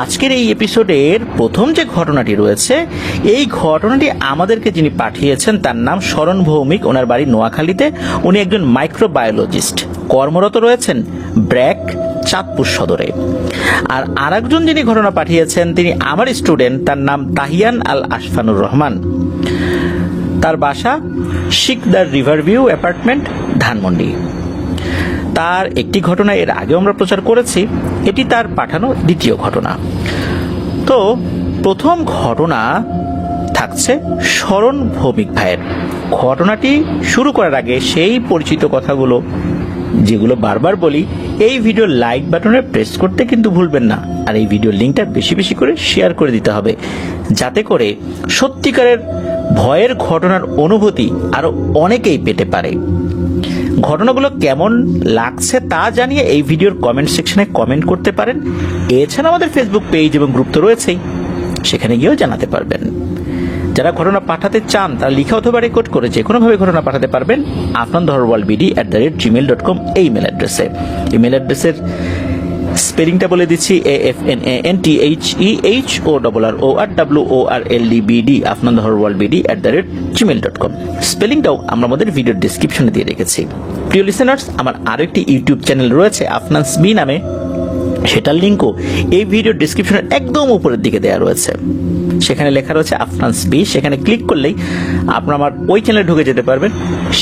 আজকের এই এপিসোডের প্রথম যে ঘটনাটি রয়েছে, এই ঘটনাটি আমাদেরকে যিনি পাঠিয়েছেন তার নাম শরণ ভৌমিক। ওনার বাড়ি নোয়াখালীতে। উনি একজন মাইক্রোবায়োলজিস্ট, কর্মরত রয়েছেন ব্র্যাক, চাঁদপুর সদরে। আর আরেকজন যিনি ঘটনা পাঠিয়েছেন তিনি আমার স্টুডেন্ট, তার নাম তাহিয়ান আল আশফানুর রহমান। তার বাসা Shikdar river view apartment, Dhanmondi. তার একটি ঘটনা এর আগেও আমরা প্রচার করেছি, এটি তার পাঠানো দ্বিতীয় ঘটনা। তো প্রথম ঘটনা থাকছে শরণ ভৌমিক ভাইয়ের। ঘটনাটি শুরু করার আগে সেই পরিচিত কথাগুলো যেগুলো বারবার বলি, এই ভিডিও লাইক বাটনে প্রেস করতে কিন্তু ভুলবেন না। আর এই ভিডিও লিঙ্কটা বেশি বেশি করে শেয়ার করে দিতে হবে, যাতে করে সত্যিকারের ভয়ের ঘটনার অনুভূতি আরো অনেকেই পেতে পারে। ঘটনাগুলো কেমন লাগছে তা জানিয়ে এই ভিডিওর কমেন্ট সেকশনে কমেন্ট করতে পারেন। এছাড়া আমাদের ফেসবুক পেজ এবং গ্রুপ তো রয়েছেই, সেখানে গিয়েও জানাতে পারবেন। যারা ঘটনা পাঠাতে চান তারা লিখে অথবা রেকর্ড করে যে কোনোভাবে ঘটনা পাঠাতে পারবেন afnandaharwalbd@gmail.com এই ইমেল অ্যাড্রেসে। ইমেল অ্যাড্রেসের স্পেলিংটা বলে দিচ্ছি, AFNANTHEHORRORWORLDBD afnandaharwalbd@gmail.com। স্পেলিংটাও আমরা আমাদের ভিডিওর ডেসক্রিপশনে দিয়ে রেখেছি। প্রিয় লিসেনার্স, আমার আরো একটি ইউটিউব চ্যানেল রয়েছে আফনান্স বি নামে, সেটার লিঙ্কও এই ভিডিওর ডেসক্রিপশনের একদম উপরের দিকে দেওয়া রয়েছে। সেখানে লেখা রয়েছে আফনান্স বি, সেখানে ক্লিক করলেই আপনারা আমার ওই চ্যানেলে ঢুকে যেতে পারবেন।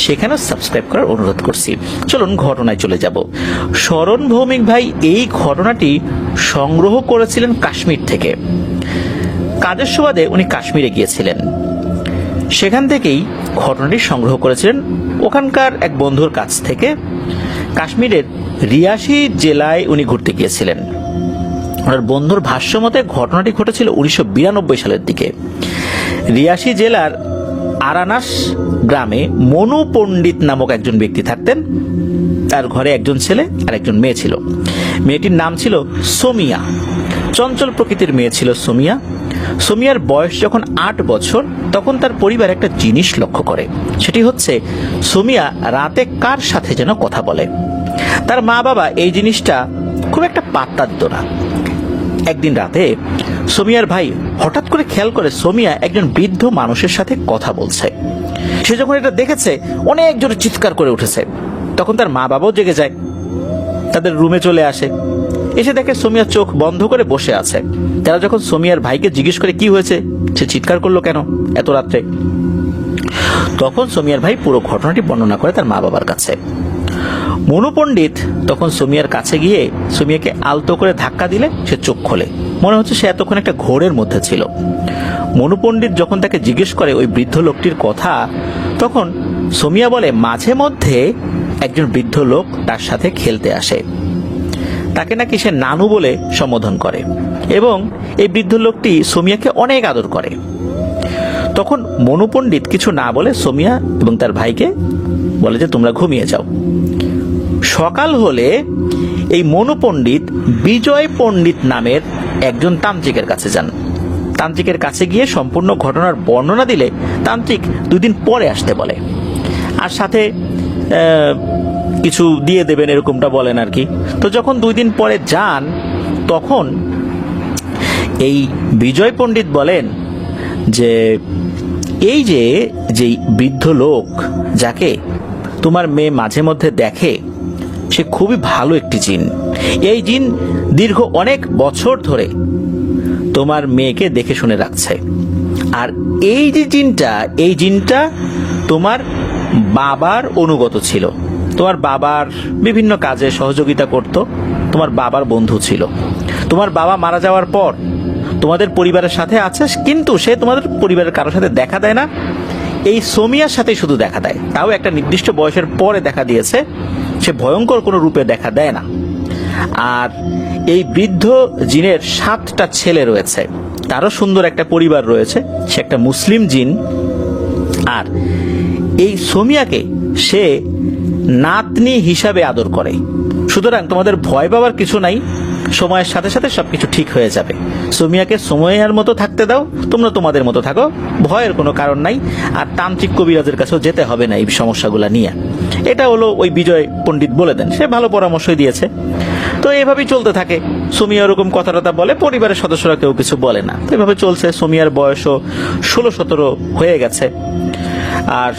সেখানেও সাবস্ক্রাইব করার অনুরোধ করছি। চলুন ঘটনায় চলে যাব। শরণ ভৌমিক ভাই এই ঘটনাটি সংগ্রহ করেছিলেন কাশ্মীর থেকে। কাজের সুবাদে উনি কাশ্মীরে গিয়েছিলেন, সেখান থেকেই ঘটনাটি সংগ্রহ করেছিলেন ওখানকার এক বন্ধুর কাছ থেকে। কাশ্মীরের রিয়াসি জেলায় উনি ঘুরতে গিয়েছিলেন। ওনার বন্ধুর ভাষ্য মতে ঘটনাটি ঘটেছিল 1992 সালের দিকে। রিয়াসি জেলার আরানাস গ্রামে মনু পণ্ডিত নামক একজন ব্যক্তি থাকতেন। তার ঘরে একজন ছেলে আর একজন মেয়ে ছিল। মেয়েটির নাম ছিল সোমিয়া। চঞ্চল প্রকৃতির মেয়ে ছিল সোমিয়া। সোমিয়ার বয়স যখন 8 বছর, তখন তার পরিবার একটা জিনিস লক্ষ্য করে। সেটি হচ্ছে সোমিয়া রাতে কার সাথে যেন কথা বলে। তার মা বাবা এই জিনিসটা খুব একটা পাত্তা দিত না। একদিন রাতে সোমিয়ার ভাই হঠাৎ করে খেয়াল করে সোমিয়া একজন বৃদ্ধ মানুষের সাথে কথা বলছে। সে যখন এটা দেখেছে অনেক জোরে চিৎকার করে উঠেছে। তখন তার মা বাবাও জেগে যায়, তাদের রুমে চলে আসে। এসে দেখে সোমিয়া চোখ বন্ধ করে বসে আছে। তারা যখন সোমিয়ার ভাইকে জিজ্ঞেস করে কি হয়েছে, সে চিৎকার করলো কেন এত রাত্রে, তখন সোমিয়ার ভাই পুরো ঘটনাটি বর্ণনা করে তার মা বাবার কাছে। মনু পণ্ডিত তখন সোমিয়ার কাছে গিয়ে সোমিয়াকে আলতো করে ধাক্কা দিলে সে চোখ খোলে। মনে হচ্ছে সে এতক্ষণ একটা ঘোরের মধ্যে ছিল। মনু পণ্ডিত যখন তাকে জিজ্ঞেস করে ওই বৃদ্ধ লোকটির কথা, তখন সোমিয়া বলে মাঝে মধ্যে একজন বৃদ্ধ লোক তার সাথে খেলতে আসে। তাকে নাকি সে নানু বলে সম্বোধন করে এবং এই বৃদ্ধ লোকটি সোমিয়াকে অনেক আদর করে। তখন মনু পণ্ডিত কিছু না বলে সোমিয়া এবং তার ভাইকে বলে যে তোমরা ঘুমিয়ে যাও। সকাল হলে এই মনু পণ্ডিত বিজয় পণ্ডিত নামের একজন তান্ত্রিকের কাছে যান। তান্ত্রিকের কাছে গিয়ে সম্পূর্ণ ঘটনার বর্ণনা দিলে তান্ত্রিক 2 দিন পরে আসতে বলে, আর সাথে কিছু দিয়ে দেবেন এরকমটা বলেন আর কি। তো যখন 2 দিন পরে যান, তখন এই বিজয় পণ্ডিত বলেন যে এই যে যেই বৃদ্ধ লোক যাকে তোমার মেয়ে মাঝে মধ্যে দেখে, সে খুবই ভালো একটি জিন। এই জিন দীর্ঘ অনেক বছর ধরে তোমার মেয়েকে দেখে শুনে রাখছে। আর এই যে জিনটা, এই জিনটা তোমার বাবার অনুগত ছিল, তোমার বাবার বিভিন্ন কাজে সহযোগিতা করত, তোমার বাবার বন্ধু ছিল। তোমার বাবা মারা যাওয়ার পর তোমাদের পরিবারের সাথে আছে, কিন্তু সে তোমাদের পরিবারের কারোর সাথে দেখা দেয় না। এই সোমিয়ার সাথে শুধু দেখা দেয়, তাও একটা নির্দিষ্ট বয়সের পরে দেখা দিয়েছে। সে ভয়ঙ্কর কোনো রূপে দেখা দেয় না। আর এই বৃদ্ধ জিনের 7টা ছেলে রয়েছে, তারও সুন্দর একটা পরিবার রয়েছে। সে একটা মুসলিম জিন। আর এই সোমিয়াকে সে নাতনি হিসাবে আদর করে। সুতরাং তোমাদের ভয় পাওয়ার কিছু নাই, সময়ের সাথে সাথে সবকিছু ঠিক হয়ে যাবে। সোমিয়াকে সময়ের মতো থাকতে দাও, তোমরা তোমাদের মতো থাকো, ভয়ের কোনো কারণ নাই। আর তান্ত্রিক কবিরাজের কাছেও যেতে হবে না এই সমস্যাগুলো নিয়ে। এটা হলো ওই বিজয় পণ্ডিত বলে দেন, সে ভালো পরামর্শই দিয়েছে। তো এভাবেই চলতে থাকে। সুমিয়া ওরকম কথা টথা বলে, পরিবারের সদস্যরা কেউ কিছু বলে না। তো এভাবে চলছে। সুমিয়ার বয়সও 16-17 হয়ে গেছে। আর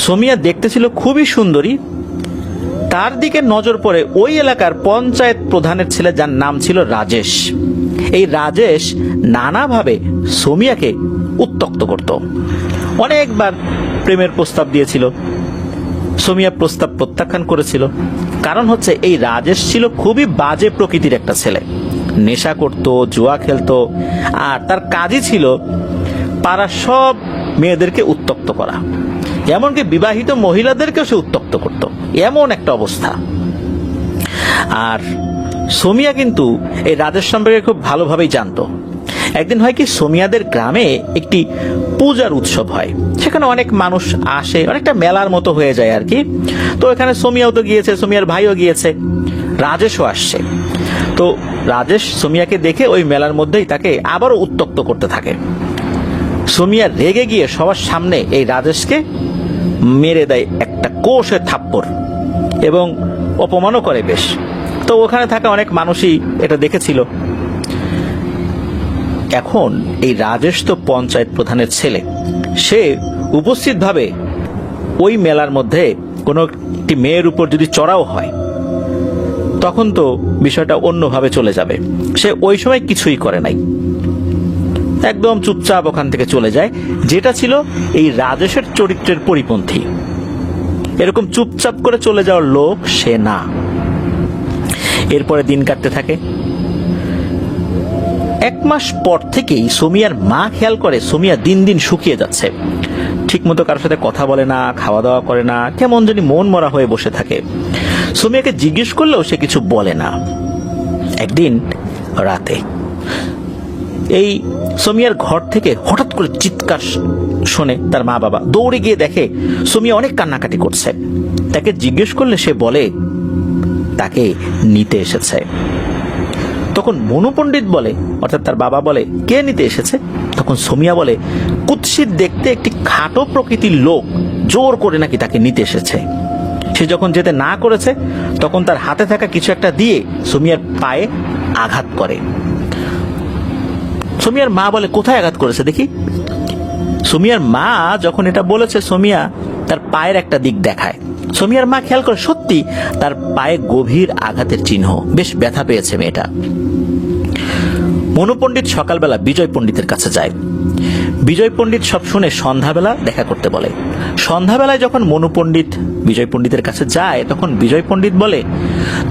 সুমিয়া দেখতে ছিল খুবই সুন্দরী। তার দিকে নজর পড়ে ওই এলাকার পঞ্চায়েত প্রধানের ছেলে, যার নাম ছিল রাজেশ। এই রাজেশ নানাভাবে সুমিয়াকে উত্ত্যক্ত করত। অনেকবার প্রেমের প্রস্তাব দিয়েছিল। সুমিয়া প্রস্তাব প্রত্যাখ্যান করেছিল। কারণ হচ্ছে এই রাজেশ ছিল খুবই বাজে প্রকৃতির একটা ছেলে। নেশা করত, জুয়া খেলতো, আর তার কাজই ছিল পাড়ার সব মেয়েদেরকে উত্ত্যক্ত করা। এমনকি বিবাহিত মহিলাদেরকেও সে উত্ত্যক্ত করত। এমন একটা অবস্থা। আর সুমিয়া কিন্তু এই রাজেশ সম্পর্কে খুব ভালোভাবেই জানতো। একদিন হয় কি, সুমিয়াদের গ্রামে একটি পূজার উৎসব হয়। সেখানে অনেক মানুষ আসে, অনেকটা মেলার মতো হয়ে যায় আর কি। তো এখানে সুমিয়াও তো গিয়েছে, সুমিয়ার ভাইও গিয়েছে, রাজেশও আসছে। তো রাজেশ সুমিয়াকে দেখে ওই মেলার মধ্যেই তাকে আবারও উত্ত্যক্ত করতে থাকে। সুমিয়া রেগে গিয়ে সবার সামনে এই রাজেশকে মেরে দেয় একটা কোষের থাপ্পড়, এবং অপমানও করে বেশ। তো ওখানে থাকা অনেক মানুষই এটা দেখেছিল। এখন এই রাজেশ তো পঞ্চায়েত প্রধানের ছেলে, সে উপস্থিতভাবে ওই মেলার মধ্যে কোনো একটি মেয়ের উপর যদি চড়াও হয়, তখন তো বিষয়টা অন্যভাবে চলে যাবে। সে ওই সময় কিছুই করে নাই, একদম চুপচাপ ওখান থেকে চলে যায়, যেটা ছিল এই রাজেশের চরিত্রের পরিপন্থী। এরকম চুপচাপ করে চলে যাওয়ার লোক সে না। এরপরে দিন কাটতে থাকে। 1 মাস পর থেকেই সুমিয়ার মা খেয়াল করে সুমিয়া দিন দিন শুকিয়ে যাচ্ছে। ঠিকমতো কারোর সাথে কথা বলে না, খাওয়া দাওয়া করে না, কেমন জানি মন মরা হয়ে বসে থাকে। সুমিয়াকে জিজ্ঞেস করলেও সে কিছু বলে না। একদিন রাতে এই সুমিয়ার ঘর থেকে হঠাৎ করে চিৎকার শোনে তার মা বাবা। দৌড়ে গিয়ে দেখে সুমিয়া অনেক কান্নাকাটি করছে। তাকে জিজ্ঞেস করলে সে বলে তাকে নিতে এসেছে। তখন মনু পণ্ডিত বলে, অর্থাৎ তার বাবা বলে, কে নিতে এসেছে? তখন সুমিয়া বলে, কুৎসিত দেখতে একটি খাটো প্রকৃতির লোক জোর করে নাকি তাকে নিতে এসেছে। সে যখন যেতে না করেছে, তখন তার হাতে থাকা কিছু একটা দিয়ে সুমিয়ার পায়ে আঘাত করে। সুমিয়ার মা বলে, কোথায় আঘাত করেছে দেখি? সুমিয়ার মা যখন এটা বলেছে, সুমিয়া তার পায়ের একটা দিক দেখায়। সুমিয়ার মা খেয়াল করে সত্যি তার পায়ে গভীর আঘাতের চিহ্ন, বেশ ব্যথা পেয়েছে মেয়েটা। মনু পণ্ডিত সকালবেলা বিজয় পণ্ডিতের কাছে যায়। বিজয় পণ্ডিত সব শুনে সন্ধ্যাবেলা দেখা করতে বলে। সন্ধ্যাবেলায় যখন মনু পণ্ডিত বিজয় পণ্ডিতের কাছে যায়, তখন বিজয় পণ্ডিত বলে,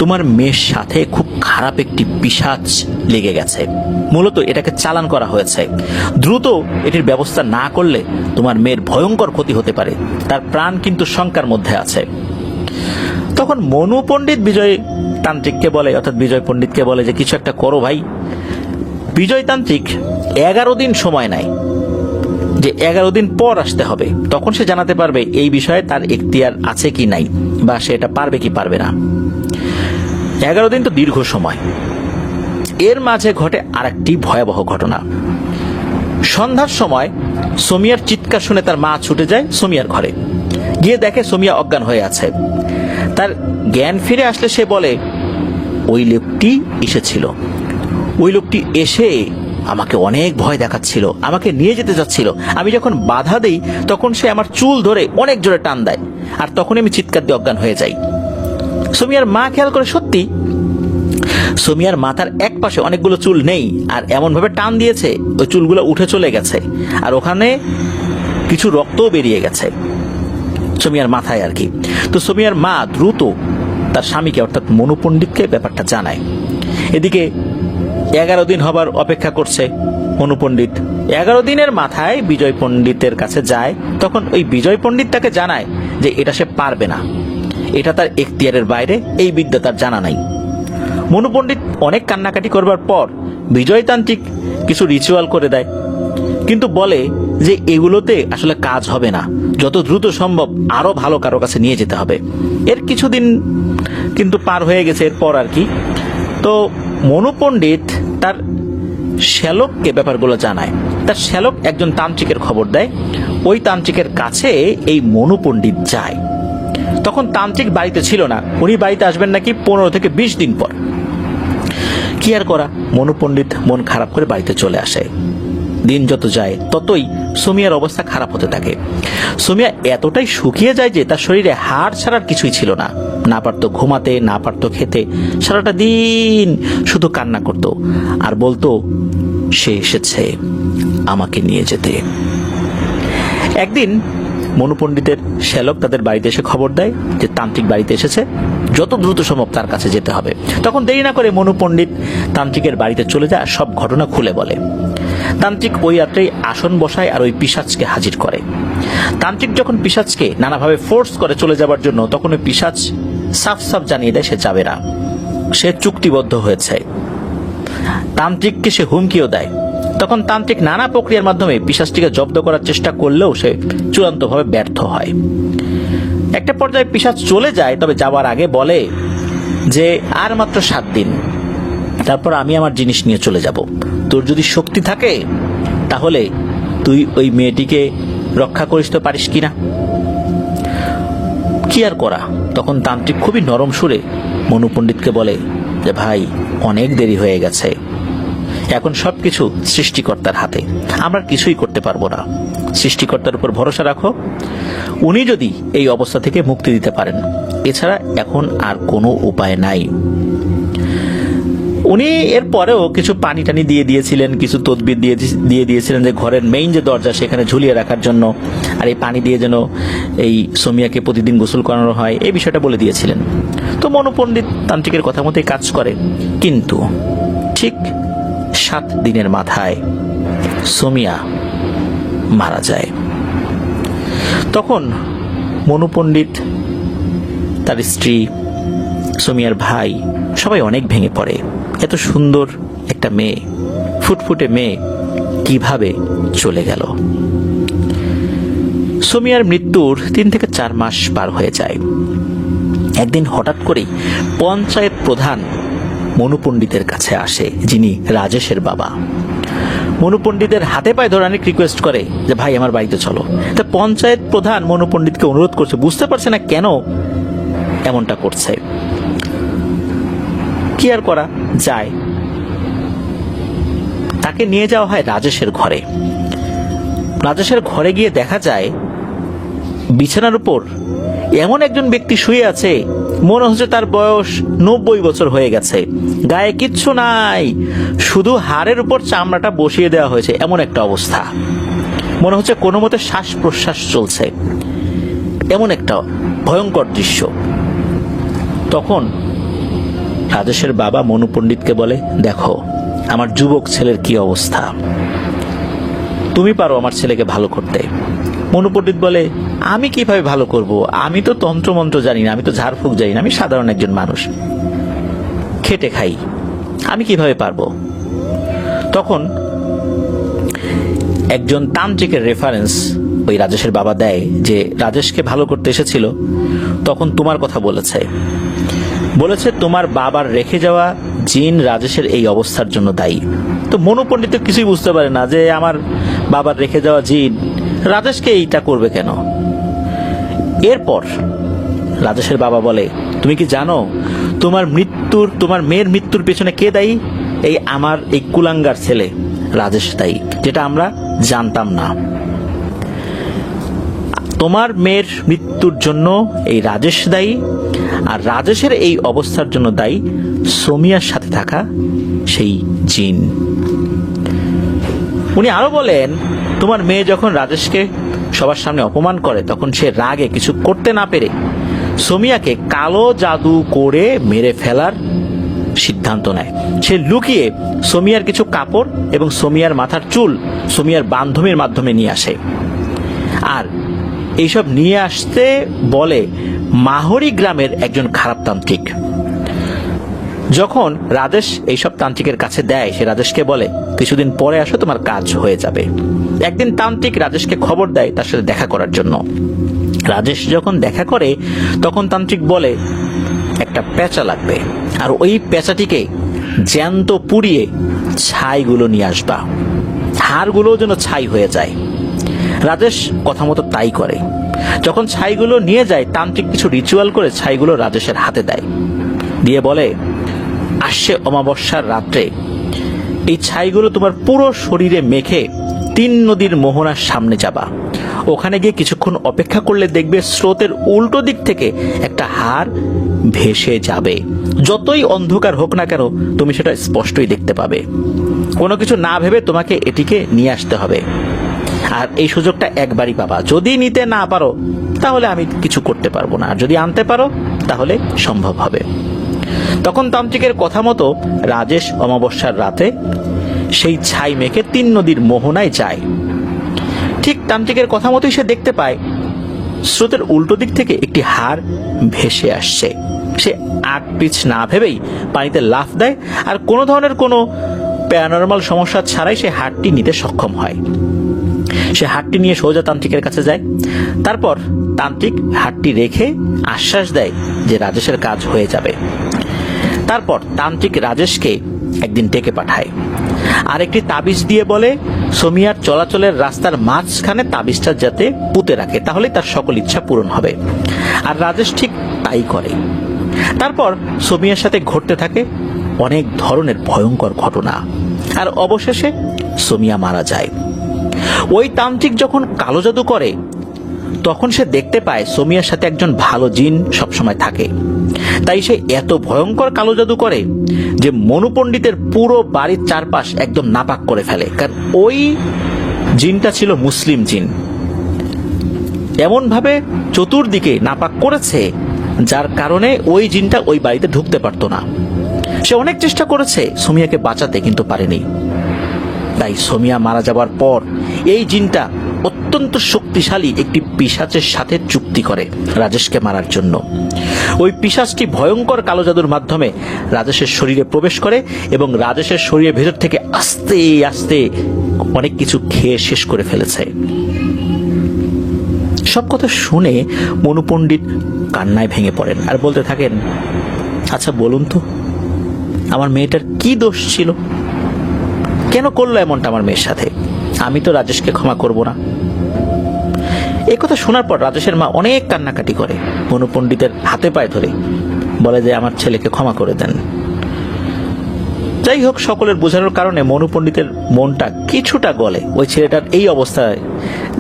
তোমার মেয়ের সাথে খুব খারাপ একটি পিশাচ লেগে গেছে। মূলত এটাকে চালান করা হয়েছে। দ্রুত এটির ব্যবস্থা না করলে তোমার মেয়ের ভয়ঙ্কর ক্ষতি হতে পারে। তার প্রাণ কিন্তু শঙ্কার মধ্যে আছে। তখন মনু পণ্ডিত বিজয় তান্ত্রিককে বলে, অর্থাৎ বিজয় পণ্ডিতকে বলে যে কিছু একটা করো ভাই। বিজয় তান্ত্রিক 11 দিন সময় নেয়, যে 11 দিন পর আসতে হবে, তখন সে জানাতে পারবে এই বিষয়ে তার এখতিয়ার আছে কি নাই, বা সে এটা পারবে কি পারবে না। 11 দিন তো দীর্ঘ সময়। এর মাঝে ঘটে আরেকটি ভয়াবহ ঘটনা। সন্ধ্যার সময় সুমিয়ার চিৎকার শুনে তার মা ছুটে যায় সুমিয়ার ঘরে। গিয়ে দেখে সুমিয়া অজ্ঞান হয়ে আছে। তার জ্ঞান ফিরে আসলে সে বলে, ওই লোকটি এসেছিল। ওই লোকটি এসে আমাকে অনেক ভয় দেখাচ্ছিল, আমাকে নিয়ে যেতে যাচ্ছিল। আমি যখন বাধা দেই, তখন সে আমার চুল ধরে অনেক জোরে টান দেয়, আর তখনই আমি চিৎকার দিয়ে অজ্ঞান হয়ে যাই। সুমিয়ার মা খেয়াল করে সত্যি সুমিয়ার মাথার এক পাশে অনেকগুলো চুল নেই, আর এমন ভাবে টান দিয়েছে ওই চুলগুলো উঠে চলে গেছে, আর ওখানে কিছু রক্তও বেরিয়ে গেছে সুমিয়ার মাথায় আর কি। তো সুমিয়ার মা দ্রুত তার স্বামীকে, অর্থাৎ মনু পণ্ডিতকে ব্যাপারটা জানায়। এদিকে 11 দিন হবার অপেক্ষা করছে মনু পণ্ডিত। 11 দিনের মাথায় বিজয় পণ্ডিতের কাছে যায়। তখন ওই বিজয় পণ্ডিত তাকে জানায় যে এটা সে পারবে না, এটা তার এখতিয়ারের বাইরে, এই বিদ্যা তার জানা নাই। মনু পণ্ডিত অনেক কান্নাকাটি করবার পর বিজয়তান্ত্রিক কিছু রিচুয়াল করে দেয়, কিন্তু বলে যে এগুলোতে আসলে কাজ হবে না, যত দ্রুত সম্ভব আরো ভালো কারো কাছে নিয়ে যেতে হবে। এর কিছুদিন কিন্তু পার হয়ে গেছে এরপর আর কি। তো মনু পণ্ডিত তার শ্যালককে ব্যাপারগুলো জানায়। তার শ্যালক একজন তান্ত্রিকের খবর দেয়। ওই তান্ত্রিকের কাছে এই মনু পণ্ডিত যায়। তখন তান্ত্রিক বাড়িতে ছিল না, উনি বাড়িতে আসবেন নাকি 15 থেকে 20 দিন পর। কি আর করা, মনু পণ্ডিত মন খারাপ করে বাড়িতে চলে আসে। দিন যত যায় ততই সুমিয়ার অবস্থা খারাপ হতে থাকে। সুমিয়া এতটাই শুকিয়ে যায় যে তার শরীরে হাড় ছাড়ার কিছুই ছিল না, না পারতো ঘুমাতে, না পারতো খেতে, সারাটা দিন শুধু কান্না করতো আর বলতো সে এসেছে আমাকে নিয়ে যেতে। একদিন মনু পণ্ডিতের শ্যালক তাদের বাড়িতে এসে খবর দেয় যে তান্ত্রিক বাড়িতে এসেছে, যত দ্রুত সম্ভব তার কাছে যেতে হবে। তখন দেরি না করে মনু পণ্ডিত তান্ত্রিকের বাড়িতে চলে যায় আর সব ঘটনা খুলে বলে। তান্ত্রিক ওই রাত্রেই আসন বসায় আর ওই পিশাচকে হাজির করে। তান্ত্রিক যখন পিশাচকে নানাভাবে ফোর্স করে চলে যাবার জন্য, তখন ওই পিশাচ সাফ সাফ জানিয়ে দেয় সে যাবে না, সে চুক্তিবদ্ধ হয়েছে। তান্ত্রিককে সে হুমকিও দেয়। তখন তান্ত্রিক নানা প্রক্রিয়ার মাধ্যমে পিশাচটিকে জব্দ করার চেষ্টা করলেও সে চূড়ান্তভাবে ব্যর্থ হয়। একটা পর্যায়ে পিশাচ চলে যায়, তবে যাওয়ার আগে বলে যে আর মাত্র 7 দিন, তারপর আমি আমার জিনিস নিয়ে চলে যাব। তোর যদি শক্তি থাকে তাহলে তুই ওই মেয়েটিকে রক্ষা করিস তো পারিস কিনা। কি আর করা, তখন তান্ত্রিক খুবই নরম সুরে মনু পণ্ডিতকে বলে যে ভাই, অনেক দেরি হয়ে গেছে, এখন সবকিছু সৃষ্টিকর্তার হাতে, আমরা কিছুই করতে পারবো না। সৃষ্টিকর্তার উপর ভরসা রাখো, উনি যদি এই অবস্থা থেকে মুক্তি দিতে পারেন, এছাড়া এখন আর কোনো উপায় নাই। উনি এর পরেও কিছু পানি টানি দিয়ে দিয়েছিলেন, কিছু তদবির দিয়ে দিয়েছিলেন যে ঘরের মেইন যে দরজা সেখানে ঝুলিয়ে রাখার জন্য, আর এই পানি দিয়ে যেন এই সুমিয়াকে প্রতিদিন গোসল করানো হয়, এই বিষয়টা বলে দিয়েছিলেন। তো মনু পণ্ডিত তান্ত্রিকের কথা মতোই কাজ করে। কিন্তু ঠিক 7 দিনের মাথায় সুমিয়া মারা যায়। তখন মনু পণ্ডিত, তার স্ত্রী, সুমিয়ার ভাই সবাই অনেক ভেঙে পড়ে। এত সুন্দর একটা মেয়ে, ফুটফুটে মেয়ে কিভাবে চলে গেল। সুমিয়ার মৃত্যুর 3 থেকে 4 মাস পার হয়ে যায়। একদিন হঠাৎ করেই পঞ্চায়েত প্রধান মনু পণ্ডিতের কাছে আসে, যিনি রাজেশের বাবা। মনু পণ্ডিতের হাতে পায়ে ধরে অনেক রিকোয়েস্ট করে যে ভাই আমার বাড়িতে চলো। তা পঞ্চায়েত প্রধান মনু পণ্ডিতকে অনুরোধ করছে, বুঝতে পারছে না কেন এমনটা করছে। কি আর করা যায়, তাকে নিয়ে যাওয়া হয় রাজেশের ঘরে। রাজেশের ঘরে গিয়ে দেখা যায় বিছানার উপর এমন একজন ব্যক্তি শুয়ে আছে, মনে হচ্ছে তার বয়স 90 বছর হয়ে গেছে, গায়ে কিচ্ছু নাই, শুধু হাড়ের উপর চামড়াটা বসিয়ে দেওয়া হয়েছে, এমন একটা অবস্থা। মনে হচ্ছে কোনো মতে শ্বাস প্রশ্বাস চলছে, এমন একটা ভয়ঙ্কর দৃশ্য। তখন রাজেশের বাবা মনু পণ্ডিতকে বলে, দেখো আমার যুবক ছেলের কি অবস্থা, তুমি পারো আমার ছেলেকে ভালো করতে। মনু পণ্ডিত বলে, আমি কিভাবে ভালো করব, আমি তো তন্ত্রমন্ত্র জানি না, আমি তো ঝাড়ফুঁক জানি না, আমি সাধারণ একজন মানুষ, খেটে খাই, আমি কিভাবে পারবো। তখন একজন তান্ত্রিকের রেফারেন্স ওই রাজেশের বাবা দেয় যে রাজেশকে ভালো করতে এসেছিল, তখন তোমার কথা বলেছে তোমার বাবার রেখে যাওয়া জিন রাজেশের এই অবস্থার জন্য দায়ী। তো মনু পণ্ডিত কিছুই বুঝতে পারে না যে আমার বাবার রেখে যাওয়া জিন রাজেশকে এইটা করবে কেন। এরপর রাজেশের বাবা বলে, তুমি কি জানো তোমার মেয়ের মৃত্যুর পেছনে কে দায়ী? এই আমার এই কুলাঙ্গার ছেলে রাজেশ দায়ী, যেটা আমরা জানতাম না। তোমার মেয়ের মৃত্যুর জন্য এই রাজেশ দায়ী, আর রাজেশের এই অবস্থার জন্য দায়ী সুমিয়ার সাথে থাকা সেই জিন। উনি আরো বলেন, তোমার মেয়ে যখন রাজেশকে সবার সামনে অপমান করে, তখন সে রাগে কিছু করতে না পেরে সুমিয়াকে কালো জাদু করে মেরে ফেলার সিদ্ধান্ত নেয়। সে লুকিয়ে সুমিয়ার কিছু কাপড় এবং সুমিয়ার মাথার চুল সুমিয়ার বান্ধবীর মাধ্যমে নিয়ে আসে, আর এইসব নিয়ে আসতে বলে মাহরি গ্রামের একজন খারাপ তান্ত্রিক। যখন রাজেশ এইসব তান্ত্রিকের কাছে দেয়, সে রাজেশকে বলে কিছুদিন পরে আসো, তোমার কাজ হয়ে যাবে। একদিন তান্ত্রিক রাজেশকে খবর দেয় তার সাথে দেখা করার জন্য। রাজেশ যখন দেখা করে, তখন তান্ত্রিক বলে একটা পেঁচা লাগবে, আর ওই পেঁচাটিকে জ্যান্ত পুড়িয়ে ছাইগুলো নিয়ে আসবা, হাড়গুলো যেন ছাই হয়ে যায়। রাজেশ কথা মতো তাই করে। যখন ছাইগুলো নিয়ে যায়, তান্ত্রিক কিছু রিচুয়াল করে ছাইগুলো রাজেশের হাতে দেয়, দিয়ে বলে, আসছে অমাবস্যার রাত্রে এই ছাইগুলো তোমার পুরো শরীরে মেখে 3 নদীর মোহনার সামনে যাবা। ওখানে গিয়ে কিছুক্ষণ অপেক্ষা করলে দেখবে স্রোতের উল্টো দিক থেকে একটা হাড় ভেসে যাবে। যতই অন্ধকার হোক না কেন তুমি সেটা স্পষ্টই দেখতে পাবে। কোনো কিছু না ভেবে তোমাকে এটিকে নিয়ে আসতে হবে, আর এই সুযোগটা একবারই পাবা। যদি নিতে না পারো তাহলে আমি কিছু করতে পারবো না, আর যদি আনতে পারো তাহলে সম্ভব হবে। তখন তান্ত্রিকের কথা মতো রাজেশ অমাবস্যার রাতে সেই ছাই মেখে 3 নদীর মোহনায় যায়। ঠিক তান্ত্রিকের কথা মতোই সে দেখতে পায় স্রোতের উল্টো দিক থেকে একটি হাড় ভেসে আসছে। সে আগ পিছ না ভেবেই পানিতে লাফ দেয়, আর কোনো ধরনের কোনো প্যারানরমাল সমস্যা ছাড়াই সে হাড়টি নিতে সক্ষম হয়। সে হাড়টি নিয়ে সোজা তান্ত্রিকের কাছে যায়। তারপর তান্ত্রিক হাড়টি রেখে আশ্বাস দেয় যে রাজেশের কাজ হয়ে যাবে। তারপর তান্ত্রিক রাজেশকে একদিন ডেকে পাঠায়, আর একটি তাবিজ দিয়ে বলে সোমিয়ার চলাচলের রাস্তার মাঝখানে তাবিজটা যাতে পুঁতে রাখে, তাহলে তার সকল ইচ্ছা পূরণ হবে। আর রাজেশ ঠিক তাই করে। তারপর সোমিয়ার সাথে ঘটতে থাকে অনেক ধরনের ভয়ঙ্কর ঘটনা, আর অবশেষে সোমিয়া মারা যায়। ওই তান্ত্রিক যখন কালো জাদু করে তখন সে দেখতে পায় সোমিয়ার সাথে একজন ভালো জিন সবসময় থাকে। তাই সে এত ভয়ঙ্কর কালো জাদু করে যে মনু পণ্ডিতের পুরো বাড়ির চারপাশ একদম নাপাক করে ফেলে। কারণ ওই জিনটা ছিল মুসলিম জিন, এমন ভাবে চতুর্দিকে নাপাক করেছে যার কারণে ওই জিনটা ওই বাড়িতে ঢুকতে পারতো না। সে অনেক চেষ্টা করেছে সোমিয়াকে বাঁচাতে, কিন্তু পারেনি। তাই সোমিয়া মারা যাবার পর এই জিনটা অত্যন্ত শক্তিশালী একটি পিশাচের সাথে চুক্তি করে রাজেশকে মারার জন্য। ওই পিশাচটি ভয়ঙ্কর কালো জাদুর মাধ্যমে রাজেশের শরীরে প্রবেশ করে এবং রাজেশের শরীরের ভেতর থেকে আস্তে আস্তে অনেক কিছু খেয়ে শেষ করে ফেলেছে। সব কথা শুনে মনু পণ্ডিত কান্নায় ভেঙে পড়েন আর বলতে থাকেন, আচ্ছা বলুন তো, আমার মেয়েটার কি দোষ ছিল? কেন করলো এমনটা আমার মেয়ের সাথে? আমি তো রাজেশকে ক্ষমা করব না। এই কথা শোনার পর রাজেশের মা অনেক কান্নাকাটি করে, মনু পণ্ডিতের হাতে পায়ে ধরে বলে যে আমার ছেলেকে ক্ষমা করে দেন। যাই হোক, সকলের বোঝানোর কারণে মনু পণ্ডিতের মনটা কিছুটা গলে ওই ছেলেটার এই অবস্থায়,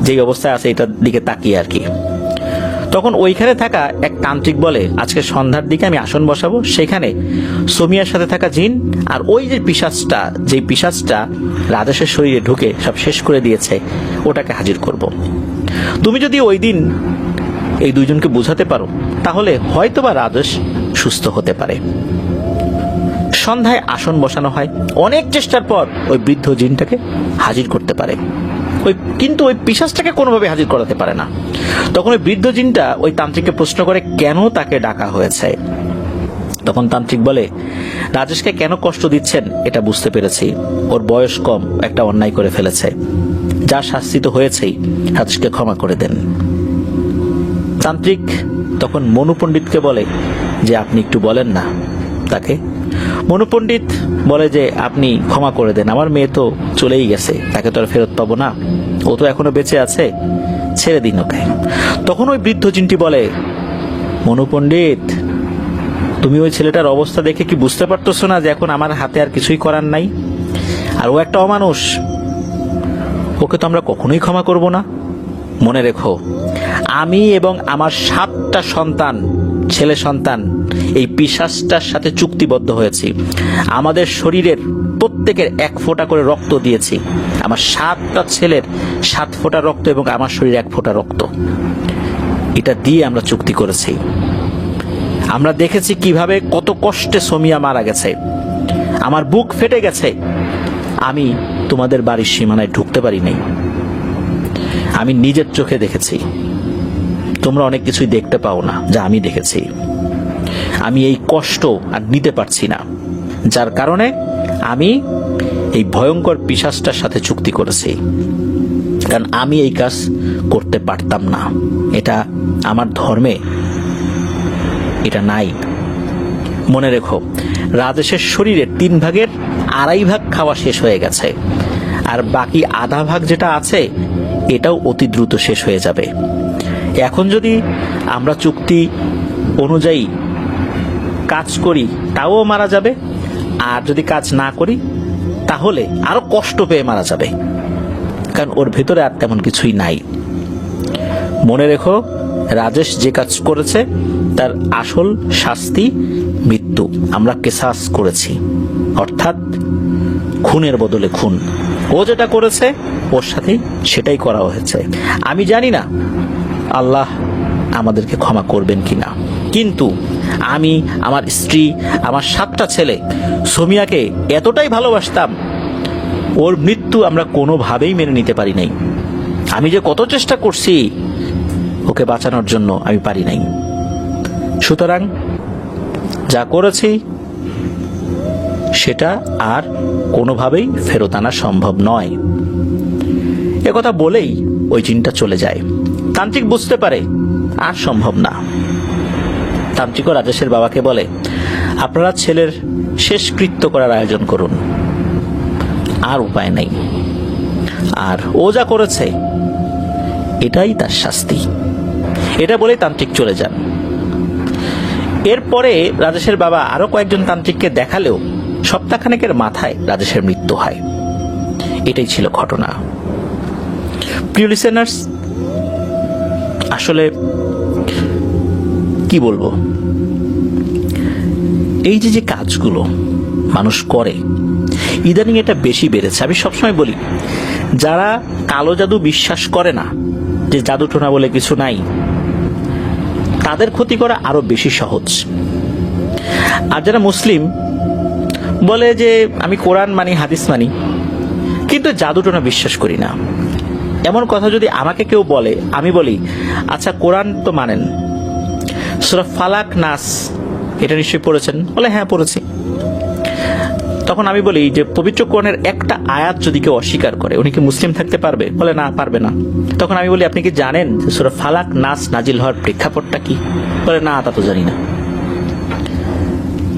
যেই অবস্থায় আছে এটার দিকে তাকিয়ে আর কি। তখন ওইখানে থাকা এক তান্ত্রিক বলে, আজকে সন্ধ্যার দিকে আমি আসন বসাবো, সেখানে সোমিয়ার সাথে থাকা জিন আর ওই যে পিশাচটা রাজেশের শরীরে ঢুকে সব শেষ করে দিয়েছে ওটাকে হাজির করব। তুমি যদি ওই দিন এই দুইজনকে বোঝাতে পারো তাহলে হয়তোবা রাজেশ সুস্থ হতে পারে। সন্ধ্যায় আসন বসানো হয়। অনেক চেষ্টার পর ওই বৃদ্ধ জিনটাকে হাজির করতে পারে, কিন্তু ওই পিশাচটাকে কোনোভাবে হাজির করাতে পারে না। তখন ওই বৃদ্ধ জিনটা ওই তান্ত্রিককে প্রশ্ন করে কেন তাকে ডাকা হয়েছে। তখন তান্ত্রিক বলে, রাজেশকে কেন কষ্ট দিচ্ছেন এটা বুঝতে পেরেছি। ওর বয়স কম, একটা অন্যায় করে ফেলেছে, যা শাস্তি তো হয়েছেই, রাজেশকে ক্ষমা করে দেন। তান্ত্রিক তখন মনু পণ্ডিতকে বলে যে আপনি একটু বলেন না তাকে। মনু পণ্ডিত বলে যে আপনি ক্ষমা করে দেন, আমার মেয়ে তো চলেই গেছে, তাকে তো আর ফেরত পাবো না, ও তো এখনো বেঁচে আছে, ছেড়ে দিন ওকে। তখন ওই বৃদ্ধ জিনটি বলে, মনু পণ্ডিত, তুমি ওই ছেলেটার অবস্থা দেখে কি বুঝতে পারতেছো না যে এখন আমার হাতে আর কিছুই করার নাই? আর ও একটা অমানুষ, ওকে তো আমরা কখনোই ক্ষমা করব না। মনে রেখো, আমি এবং আমার 7টা সন্তান, ছেলে সন্তান, এই পিশাচটার সাথে চুক্তিবদ্ধ হয়েছি। আমাদের শরীরের প্রত্যেকের 1 ফোঁটা করে রক্ত দিয়েছি। আমার 7টা ছেলের 7 ফোঁটা রক্ত এবং আমার শরীরে 1 ফোঁটা রক্ত, এটা দিয়ে আমরা চুক্তি করেছি। আমরা দেখেছি কিভাবে কত কষ্টে সোমিয়া মারা গেছে, আমার বুক ফেটে গেছে। আমি তোমাদের বাড়ির সীমানায় ঢুকতে পারি নাই, আমি নিজের চোখে দেখেছি। তোমরা অনেক কিছুই দেখতে পাও না যা আমি দেখেছি। আমি এই কষ্ট আর নিতে পারছি না, যার কারণে আমি এই ভয়ঙ্কর পিশাচটার সাথে চুক্তি করেছি। কারণ আমি এই কাজ করতে পারতাম না, এটা আমার ধর্মে এটা নাই। মনে রেখো, রাজেশের শরীরে 3 ভাগের 2.5 ভাগ খাওয়া শেষ হয়ে গেছে, আর বাকি আধা ভাগ যেটা আছে এটাও অতি দ্রুত শেষ হয়ে যাবে। এখন যদি আমরা চুক্তি অনুযায়ী কাজ করি তাও মারা যাবে, আর যদি কাজ না করি তাহলে আরো কষ্ট পেয়ে মারা যাবে, কারণ ওর ভেতরে আর তেমন কিছুই নাই। মনে রেখো, রাজেশ যে কাজ করেছে তার আসল শাস্তি মৃত্যু। আমরা কেসাস করেছি, অর্থাৎ খুনের বদলে খুন। ও যেটা করেছে ওর সাথেই সেটাই করা হয়েছে। আমি জানি না আল্লাহ আমাদেরকে ক্ষমা করবেন কিনা, কিন্তু আমি, আমার স্ত্রী, আমার 7টা ছেলে, সোমিয়াকে এতটাই ভালোবাসতাম, ওর মৃত্যু আমরা কোনোভাবেই মেনে নিতে পারি নাই। আমি যে কত চেষ্টা করছি ওকে বাঁচানোর জন্য, আমি পারি নাই। সুতরাং যা করেছি সেটা আর কোনোভাবেই ফেরত আনা সম্ভব নয়। একথা বলেই ওই জিনটা চলে যায়। তান্ত্রিক বুঝতে পারে আর সম্ভব না। তান্ত্রিক রাজেশের বাবাকে বলে, আপনারা ছেলের শেষ কৃত্য করার আয়োজন করুন, আর উপায় নাই। আর ও যা করেছে এটাই তার শাস্তি। এটা বলেই তান্ত্রিক চলে যান। এরপরে রাজেশের বাবা আরো কয়েকজন তান্ত্রিককে দেখালেও সপ্তাহখানেকের মাথায় রাজেশের মৃত্যু হয়। এটাই ছিল ঘটনা। প্রিয় লিসেনার্স, আসলে কি বলবো, এই যে কাজগুলো মানুষ করে ইদানিং এটা বেশি বেড়েছে। আমি সবসময় বলি, যারা কালো জাদু বিশ্বাস করে না, যে জাদু টোনা বলে কিছু নাই, তাদের ক্ষতি করা আরো বেশি সহজ। আর যারা মুসলিম বলে যে আমি কোরআন মানি, হাদিস মানি, কিন্তু জাদু টোনা বিশ্বাস করি না, এমন কথা যদি আমাকে কেউ বলে, আমি বলি, আচ্ছা কোরআন তো মানেন, সূরা ফালাক নাস এটা নিশ্চয়ই পড়েছেন? বলে হ্যাঁ পড়েছি। তখন আমি বলি যে পবিত্র কোরআনের একটা আয়াত যদি কেউ অস্বীকার করে, উনি কি মুসলিম থাকতে পারবে? বলে না, পারবে না। তখন আমি বলি, আপনি কি জানেন যে সূরা ফালাক নাস নাজিল হওয়ার প্রেক্ষাপটটা কি? বলে না, তা তো জানি না।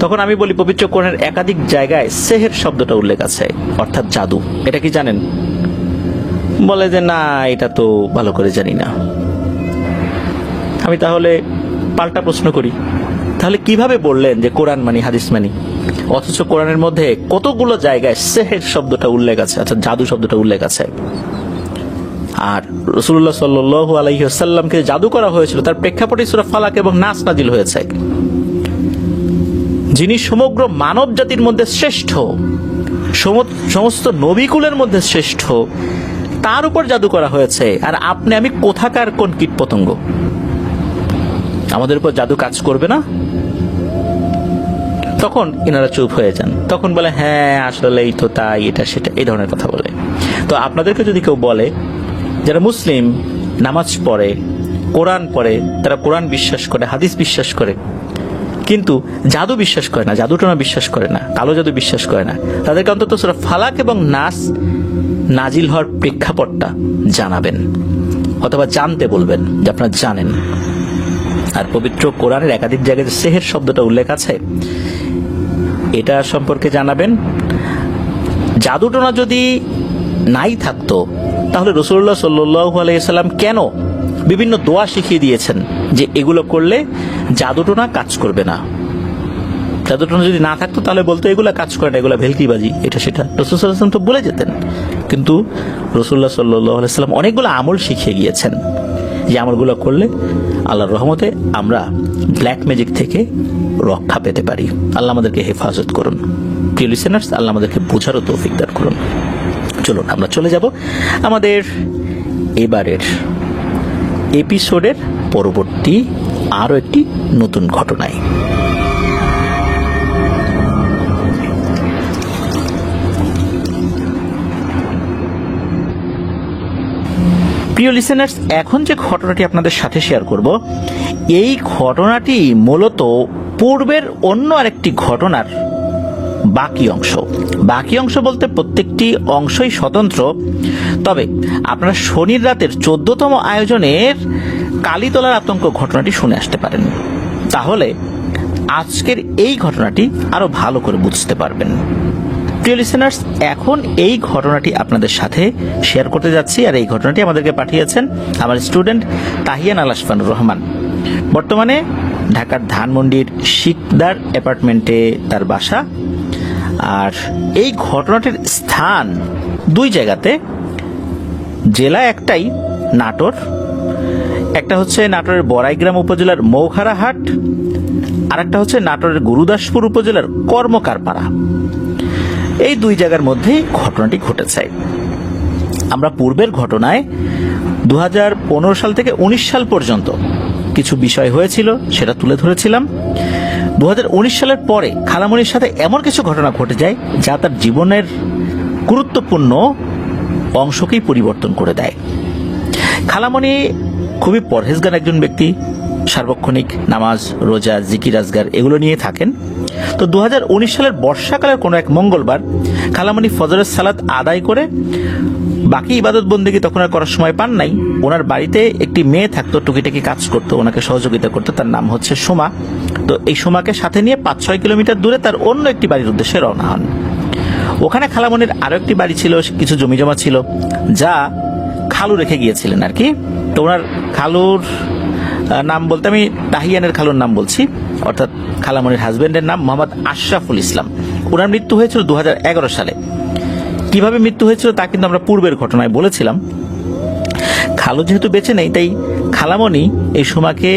তখন আমি বলি, পবিত্র কোরআনের একাধিক জায়গায় সেহের শব্দটা উল্লেখ আছে, অর্থাৎ জাদু, এটা কি জানেন? বলে যে না, এটা তো ভালো করে জানি না। আমি তাহলে পাল্টা প্রশ্ন করি, তাহলে কিভাবে বললেন যে কোরআন মানি, হাদিস মানি, অথচ কোরআনের মধ্যে কতগুলো জায়গায় সেহের শব্দটা উল্লেখ আছে, অর্থাৎ জাদু শব্দটা উল্লেখ আছে? আর রাসূলুল্লাহ সাল্লাল্লাহু আলাইহি ওয়াসাল্লামকে জাদু করা হয়েছিল, তার প্রেক্ষাপটে সূরা ফালাক এবং নাস নাজিল হয়েছে। যিনি সমগ্র মানব জাতির মধ্যে শ্রেষ্ঠ, সমস্ত নবীকুলের মধ্যে শ্রেষ্ঠ, তার উপর জাদু করা হয়েছে। আর আপনি আমি কোথাকার কোন কীট পতঙ্গ? আমাদের উপর জাদু কাজ করবে না? তখন এনারা চুপ হয়ে যান। তখন বলে হ্যাঁ আসলেই তো তাই, এটা সেটা, এই ধরনের কথা বলে। তো আপনাদেরকে যদি কেউ বলে, যারা মুসলিম, নামাজ পড়ে, কোরআন পড়ে, তারা কোরআন বিশ্বাস করে, হাদিস বিশ্বাস করে, কিন্তু জাদু বিশ্বাস করে না, জাদুটোনা বিশ্বাস করে না, কালো জাদু বিশ্বাস করে না, তাদেরকে অন্তত সূরা ফালাক এবং নাস নাজিল হওয়ার প্রেক্ষাপটটা জানাবেন, অথবা জানতে বলবেন যে আপনারা জানেন। আর পবিত্র কোরআনের একাধিক জায়গায় সেহের শব্দটা উল্লেখ আছে, এটা সম্পর্কে জানাবেন। জাদুটোনা যদি নাই থাকতো, তাহলে রাসূলুল্লাহ সাল্লাল্লাহু আলাইহি ওয়াসাল্লাম কেন বিভিন্ন দোয়া শিখিয়ে দিয়েছেন যে এগুলো করলে জাদুটোনা কাজ করবে না? জাদুটোনা যদি না থাকতো তাহলে বলতো এগুলা কাজ করে না, এগুলা ভেলকিবাজি, এটা সেটা। রাসূল সাল্লাল্লাহু আলাইহি ওয়াসাল্লাম তো বলে যেতেন। কিন্তু রাসূলুল্লাহ সাল্লাল্লাহু আলাইহি ওয়াসাল্লাম অনেকগুলো আমল শিখিয়ে গিয়েছেন, যে আমলগুলো করলে আল্লাহর রহমতে আমরা ব্ল্যাক ম্যাজিক থেকে রক্ষা পেতে পারি। আল্লাহ আমাদেরকে হেফাজত করুন। প্রিয় লিসেনার্স, আল্লাহ আমাদেরকে বোঝারও তৌফিক দান করুন। চলুন আমরা চলে যাব আমাদের এবারের এপিসোডের পরবর্তী আরো একটি নতুন ঘটনায়। প্রিয় লিসেনার্স, এখন যে ঘটনাটি আপনাদের সাথে শেয়ার করব, এই ঘটনাটি মূলত পূর্বের অন্য আরেকটি ঘটনার বাকি অংশ। বাকি অংশ বলতে প্রত্যেকটি অংশই স্বতন্ত্র, তবে আপনারা শনির রাতের 14তম আয়োজনের কালীতলার আতঙ্ক ঘটনাটি শুনে আসতে পারেন, তাহলে আজকের এই ঘটনাটি আরো ভালো করে বুঝতে পারবেন। প্রিয় লিসেনার্স, এখন এই ঘটনাটি আপনাদের সাথে শেয়ার করতে যাচ্ছি। আর এই ঘটনাটি আমাদেরকে পাঠিয়েছেন আমার স্টুডেন্ট তাহিয়ান আল আশফানুর রহমান। বর্তমানে ঢাকার ধানমন্ডির শিকদার অ্যাপার্টমেন্টে তার বাসা। আর এই ঘটনাটির স্থান দুই জায়গাতে, জেলা একটাই নাটোর, একটা হচ্ছে নাটোরের বড়াইগ্রাম উপজেলার মৌখারাহাট, আর একটা হচ্ছে নাটোরের গুরুদাসপুর উপজেলার কর্মকারপাড়া। এই দুই জায়গার মধ্যেই ঘটনাটি ঘটেছে। আমরা পূর্বের ঘটনায় 2015 সাল থেকে 19 সাল পর্যন্ত কিছু বিষয় হয়েছিল সেটা তুলে ধরেছিলাম। 2019 সালের পরে খালামণির সাথে এমন কিছু ঘটনা ঘটে যায় যা তার জীবনের গুরুত্বপূর্ণ অংশকেই পরিবর্তন করে দেয়। খালামণি খুবই পরহেজগার একজন ব্যক্তি, সার্বক্ষণিক নামাজ, রোজা, জিকির, আজগার এগুলো নিয়ে থাকেন। তো 2019 সালের বর্ষাকালের কোনো এক মঙ্গলবার খালামণি ফজরের সালাত আদায় করে বাকি ইবাদত বন্দেগী তখন আর করার সময় পান নাই। ওনার বাড়িতে একটি মেয়ে থাকতো, টুকিটাকি কাজ করতো, ওনাকে সহযোগিতা করতো, তার নাম হচ্ছে সোমা। তো এই সোমাকে সাথে নিয়ে 5-6 কিলোমিটার দূরে তার অন্য একটি বাড়ির উদ্দেশ্যে রওনা হন। ওখানে খালামণির আরো একটি বাড়ি ছিল, কিছু জমি জমা ছিল যা খালু রেখে গিয়েছিলেন আর কি। তো ওনার খালুর নাম বলতে আমি তাহিয়ানের খালুর নাম বলছি, অর্থাৎ খালামণির হাজবেন্ডের নাম মোহাম্মদ আশরাফুল ইসলাম। ওনার মৃত্যু হয়েছিল 2011 সালে। কিভাবে মৃত্যু হয়েছিল তা কিন্তু আমরা পূর্বের ঘটনায় বলেছিলাম। খালু যেহেতু বেঁচে নেই, তাই খালামণি এই সোমাকে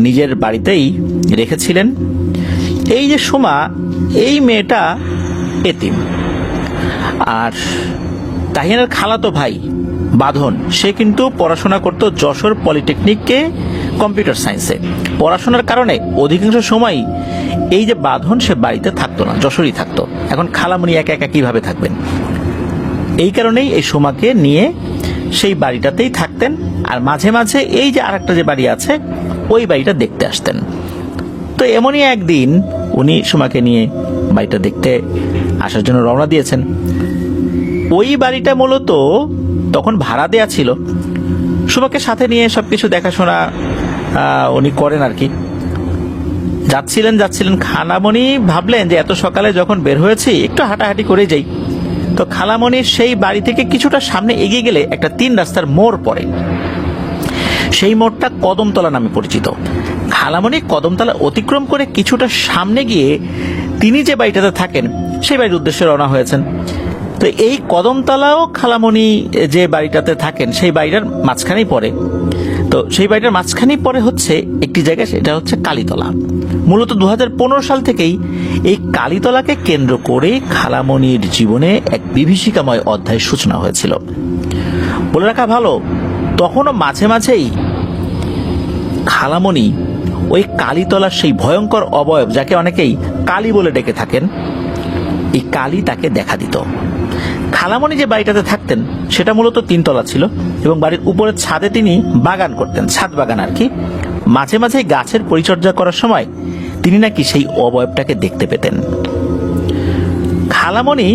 নিজের বাড়িতেই রেখেছিলেন। এই যে সোমা, এই মেয়েটা এতিম। আর তাহিয়ানের খালাতো ভাই বাঁধন, সে কিন্তু পড়াশোনা করতো যশোর পলিটেকনিকে কম্পিউটার সায়েন্সে। পড়াশোনার কারণে অধিকাংশ সময়ই এই যে বাঁধন, সে বাড়িতে থাকতো না, যশোরই থাকতো। এখন খালামণি একা একা কিভাবে থাকবেন? এই কারণেই এই সোমাকে নিয়ে সেই বাড়িটাতেই থাকতেন। আর মাঝে মাঝে এই যে আরেকটা যে বাড়ি আছে, ওই বাড়িটা দেখতে আসতেন। তো এমনই একদিন উনি সোমাকে নিয়ে বাড়িটা দেখতে আসার জন্য রওনা দিয়েছেন। ওই বাড়িটা মূলত তখন ভাড়া দেয়া ছিল। সোমাকে সাথে নিয়ে সবকিছু দেখাশোনা উনি করেন আর কি। যাচ্ছিলেন খালামণি ভাবলেন যে এত সকালে যখন বের হয়েছি একটু হাঁটাহাঁটি করে যাই। তো খালামণির সেই বাড়ি থেকে কিছুটা সামনে এগিয়ে গেলে একটা 3 রাস্তার মোড় পড়ে। সেই মোড়টা কদমতলা নামে পরিচিত। খালামণি কদমতলা অতিক্রম করে কিছুটা সামনে গিয়ে তিনি যে বাড়িটাতে থাকেন সেই বাড়ির উদ্দেশ্যে রওনা হয়েছেন। তো এই কদমতলাও খালামণি যে বাড়িটাতে থাকেন সেই বাড়িটার মাঝখানেই পড়ে। তো সেই বাড়িটার মাঝখানেই পড়ে হচ্ছে একটি জায়গা, সেটা হচ্ছে কালীতলা। মূলত 2015 সাল থেকেই এই কালীতলাকে কেন্দ্র করে খালামণির জীবনে এক বিভীষিকাময় অধ্যায়ের সূচনা হয়েছিল। বলে রাখা ভালো, তখনও মাঝে মাঝেই খালামণি ওই কালীতলার সেই ভয়ঙ্কর অবয়ব, যাকে অনেকেই কালী বলে ডেকে থাকেন, এই কালী তাকে দেখা দিত। খালামণি যে বাড়িটাতে থাকতেন সেটা মূলত 3 তলা ছিল এবং বাড়ির উপরের ছাদে তিনি বাগান করতেন, ছাদ বাগান আর কি। মাঝে মাঝে গাছের পরিচর্যা করার সময় তিনি নাকি সেই অবয়বটাকে দেখতে পেতেন। খালামণি